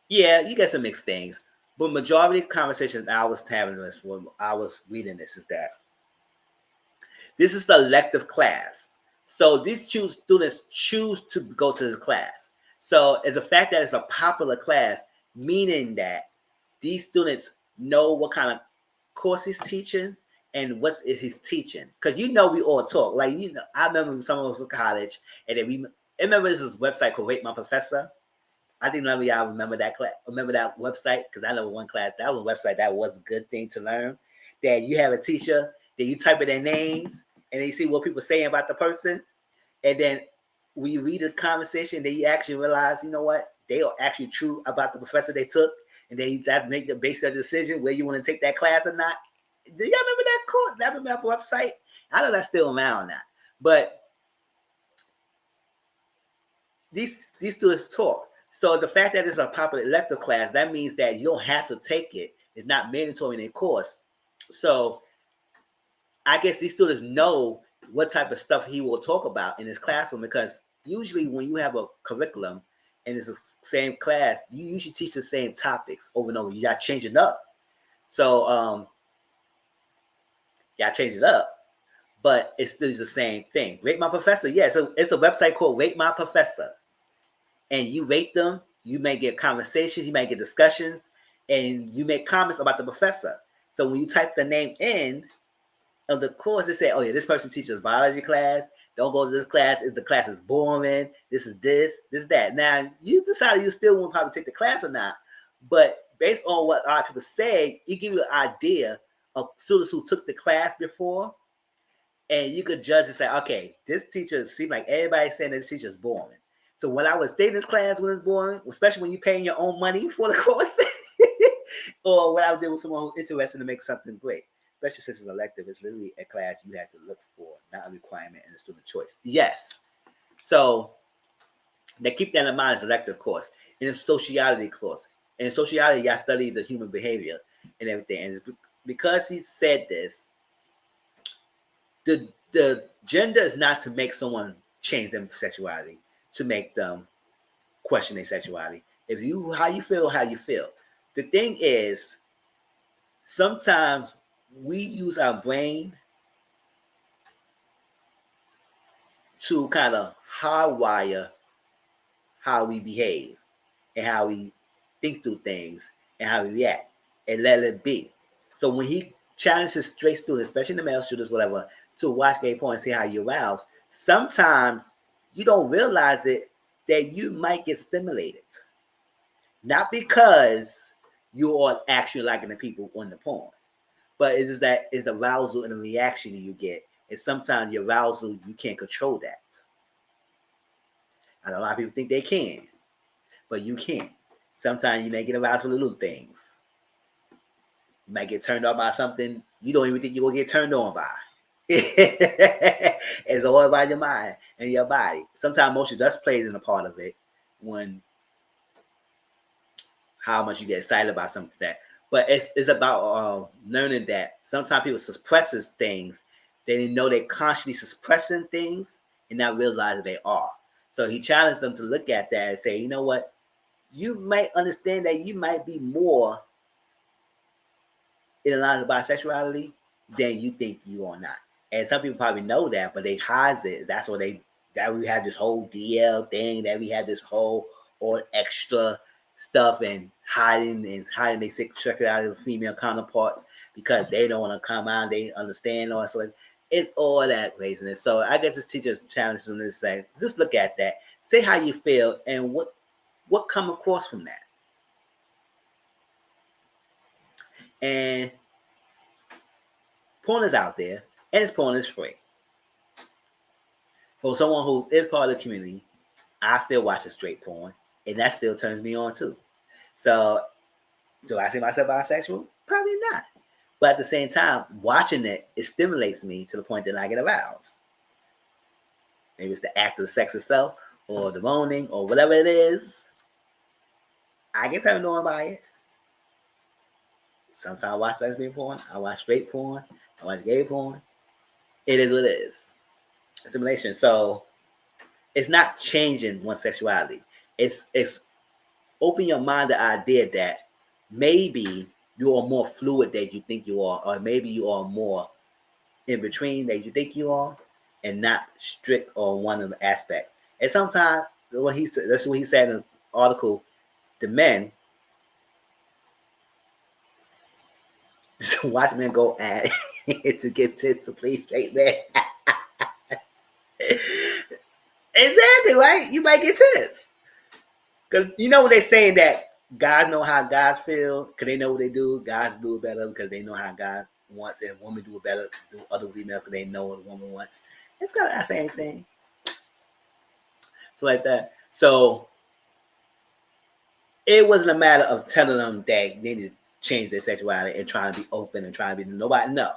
Yeah, you get some mixed things. But majority of conversations I was having this when I was reading this is that this is the elective class. So these students choose to go to this class. So it's the fact that it's a popular class, meaning that these students know what kind of course he's teaching and what is he's teaching. Because we all talk. Like, I remember some of us in college, and then I remember this website called Rate My Professor. I think none of y'all remember that class. Remember that website? Because I know one class, that was a website that was a good thing to learn. That you have a teacher, that you type in their names, and then you see what people saying about the person. And then when you read the conversation, then you actually realize, you know what? They are actually true about the professor they took. And then that make the base of decision where you want to take that class or not. Do y'all remember that course? Remember that website? I know that's still around now. But these students talk. So the fact that it's a popular elective class, that means that you don't have to take it. It's not mandatory in a course. So I guess these students know what type of stuff he will talk about in his classroom, because usually when you have a curriculum and it's the same class, you usually teach the same topics over and over. You got to change it up. So change it up, but it's still the same thing. Rate My Professor. Yeah, so it's a website called Rate My Professor. And you rate them, you may get conversations, you may get discussions, and you make comments about the professor. So when you type the name in of the course, it say, oh yeah, this person teaches biology class. Don't go to this class. The class is boring. This is this, that. Now, you decided you still want to probably take the class or not. But based on what a lot of people say, it gives you an idea of students who took the class before. And you could judge and say, okay, this teacher seems like everybody's saying this teacher is boring. So when I was taking this class when it's boring, especially when you're paying your own money for the course, or when I was dealing with someone who's interested to make something great, especially since it's elective, it's literally a class you have to look for, not a requirement in the student choice. Yes. So they keep that in mind as elective course. In a sociology course. In sociology, y'all study the human behavior and everything. And because he said this, the gender is not to make someone change their sexuality, to make them question their sexuality. If you how you feel. The thing is, sometimes we use our brain to kind of hardwire how we behave and how we think through things and how we react and let it be. So when he challenges straight students, especially the male students, whatever, to watch gay porn and see how you arouse, sometimes you don't realize it that you might get stimulated. Not because you are actually liking the people on the porn, but it's just that it's arousal and the reaction you get. And sometimes your arousal, you can't control that. I know a lot of people think they can, but you can't. Sometimes you may get aroused for little things. You might get turned on by something you don't even think you're going to get turned on by. It's all about your mind and your body. Sometimes emotion just plays in a part of it when how much you get excited about something that. But it's about learning that sometimes people suppresses things. They didn't know they're consciously suppressing things and not realize that they are. So he challenged them to look at that and say, you know what? You might understand that you might be more in line with bisexuality than you think you are not. And some people probably know that, but they hide it. That's what that we have this whole DL thing, that we have this whole or extra stuff and hiding their sexuality of female counterparts because they don't want to come out, they understand all so it's all that craziness. So I guess this teacher's challenge them to say, just look at that, say how you feel and what come across from that. And porn is out there, and this porn is free. For someone who is part of the community, I still watch the straight porn, and that still turns me on too. So, do I see myself bisexual? Probably not. But at the same time, watching it stimulates me to the point that I get aroused. Maybe it's the act of the sex itself, or the moaning, or whatever it is. I get turned on by it. Sometimes I watch lesbian porn, I watch straight porn, I watch gay porn. It is what it is. Stimulation. So it's not changing one's sexuality. It's open your mind to the idea that maybe you are more fluid than you think you are, or maybe you are more in between than you think you are, and not strict on one of the aspects. And sometimes that's what he said in the article, the men watch men go at it to get tits to please straight men. Exactly, right? You might get tits. Because you know what they're saying, that guys know how guys feel because they know what they do. Guys do it better because they know how God wants, and women do it better than other females because they know what a woman wants. It's kind of the same thing. So like that. So it wasn't a matter of telling them that they needed to change their sexuality and trying to be open and trying to be nobody. No.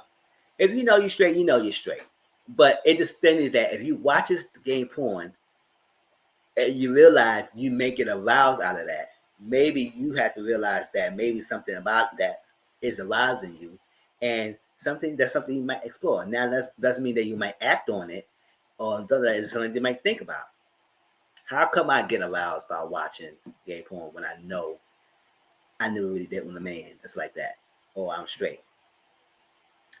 If you know you're straight, you know you're straight. But it just stated that if you watch this gay porn and you realize you make it aroused out of that, maybe you have to realize that maybe something about that is arousing you, and something you might explore. Now that doesn't mean that you might act on it, or it's something you might think about. How come I get aroused by watching gay porn when I know I never really did with a man that's like that, or I'm straight?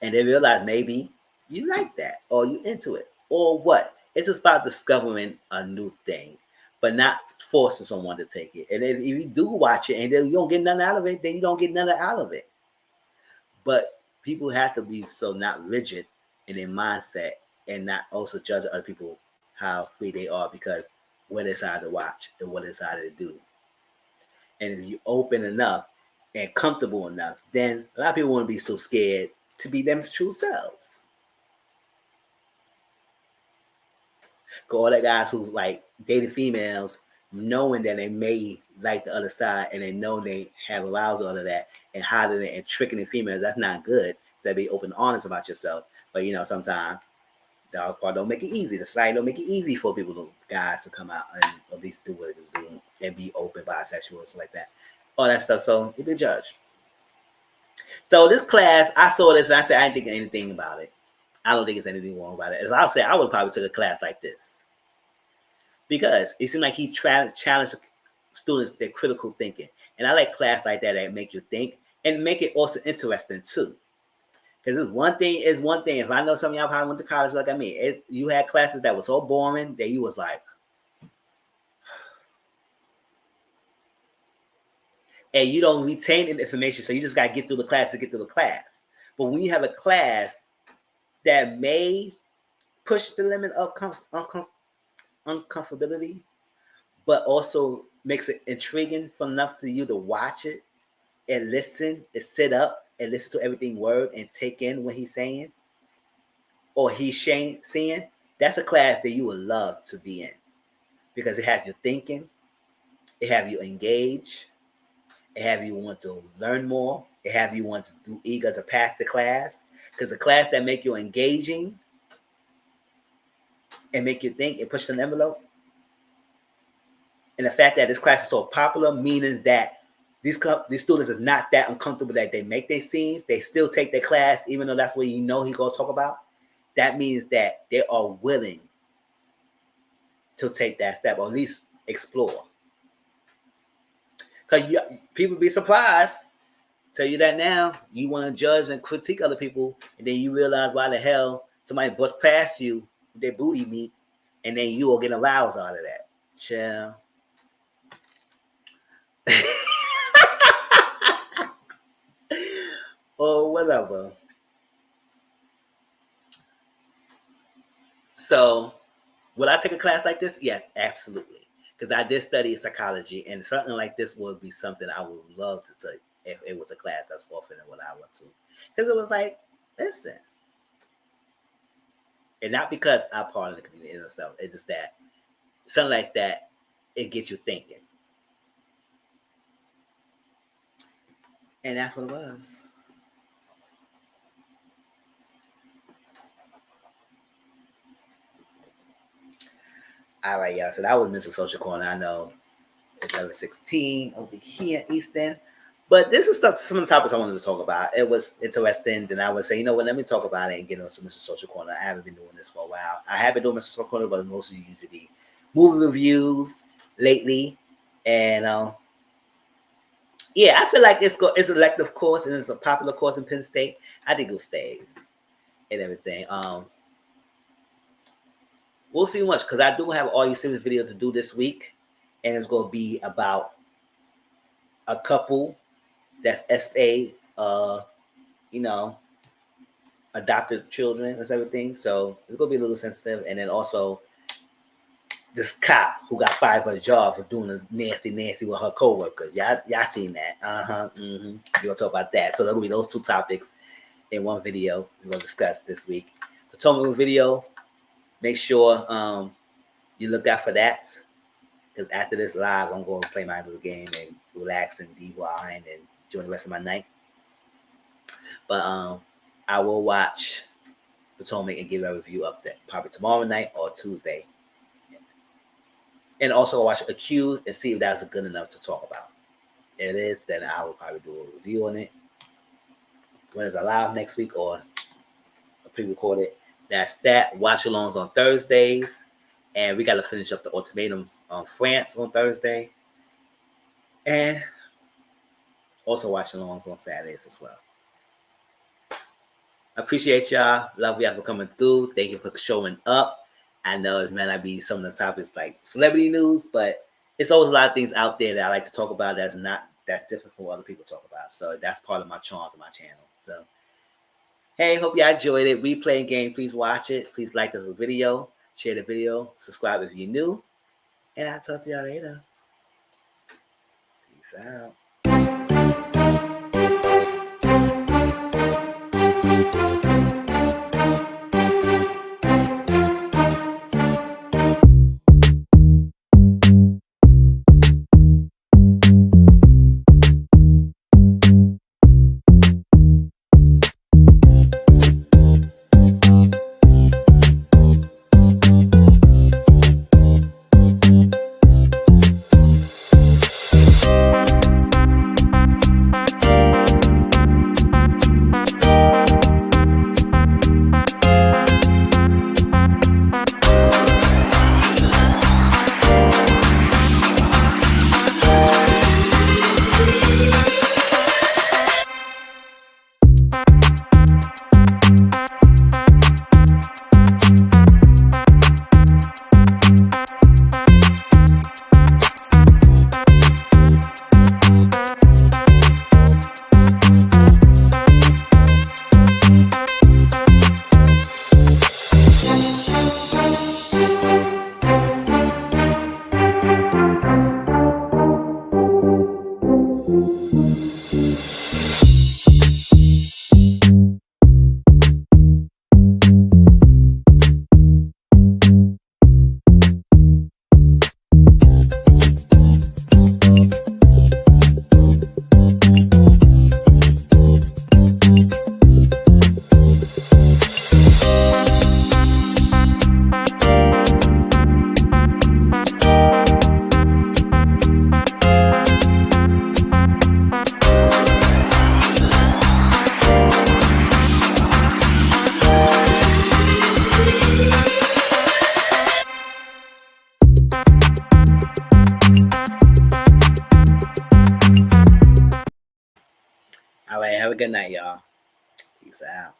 And they realize maybe you like that, or you into it, or what? It's just about discovering a new thing, but not forcing someone to take it. And if you do watch it and then you don't get nothing out of it, then you don't get nothing out of it. But people have to be so not rigid in their mindset and not also judge other people how free they are because what they decide to watch and what they decide to do. And if you're open enough and comfortable enough, then a lot of people won't be so scared to be them true selves. All the guys who like dated females, knowing that they may like the other side and they know they have arousal out of that and hiding it and tricking the females, that's not good. So be open and honest about yourself. But you know, sometimes the other part don't make it easy. The side don't make it easy for guys to come out and at least do what they do and be open, bisexual, and stuff like that. All that stuff. So you be judged. So this class, I saw this and I said I didn't think anything about it. I don't think there's anything wrong about it. As I'll say, I would probably take a class like this because it seemed like he challenged students their critical thinking, and I like class like that make you think and make it also interesting too. Because it's one thing. If I know some of y'all probably went to college like me, you had classes that were so boring that you was like, and you don't retain the information, so you just got to get through the class to get through the class. But when you have a class that may push the limit of uncomfortability, but also makes it intriguing enough for you to watch it and listen and sit up and listen to everything word and take in what he's saying or he's saying, that's a class that you would love to be in because it has you thinking, it have you engage, it have you want to learn more, it have you want to do eager to pass the class, because a class that make you engaging and make you think and push the envelope, and the fact that this class is so popular means that these students is not that uncomfortable that they make their scenes. They still take their class, even though that's what you know he's gonna talk about. That means that they are willing to take that step, or at least explore. Because people be surprised. Tell you that now. You want to judge and critique other people, and then you realize why the hell somebody brushed past you with their booty meat, and then you will get aroused out of that. Chill. Or whatever. So, would I take a class like this? Yes, absolutely. Because I did study psychology, and something like this would be something I would love to take if it was a class that's offered and what I went to. Because it was like, listen. And not because I'm part of the community and stuff. It's just that something like that, it gets you thinking. And that's what it was. All right, y'all. So that was Mr. Social Corner. I know it's 11:16 over here in Easton. But this is some of the topics I wanted to talk about. It was interesting. Then I would say, you know what, let me talk about it and get on some Mr. Social Corner. I haven't been doing this for a while. I have been doing Mr. Social Corner, but mostly usually movie reviews lately. And yeah, I feel like it's an elective course and it's a popular course in Penn State. I think it stays and everything. We'll see much because I do have all these series videos to do this week, and it's going to be about a couple that's SA, adopted children and everything. So it's going to be a little sensitive, and then also this cop who got fired for a job for doing a nasty with her coworkers. Y'all seen that? We're gonna talk about that. So there'll be those two topics in one video we're gonna discuss this week. The Potomac video. Make sure you look out for that, because after this live, I'm going to play my little game and relax and rewind and enjoy the rest of my night. But I will watch Potomac and give a review up there probably tomorrow night or Tuesday. And also watch Accused and see if that's good enough to talk about. If it is, then I will probably do a review on it. When it's live next week or a pre-recorded. That's that. Watch alongs on Thursdays. And we got to finish up the ultimatum on France on Thursday. And also watch alongs on Saturdays as well. I appreciate y'all. Love y'all for coming through. Thank you for showing up. I know it may not be some of the topics like celebrity news, but it's always a lot of things out there that I like to talk about that's not that different from what other people talk about. So that's part of my charm to my channel. So, hey, hope y'all enjoyed it. Replaying game, please watch it. Please like this video, share the video, subscribe if you're new, and I'll talk to y'all later. Peace out. All right, have a good night, y'all. Peace out.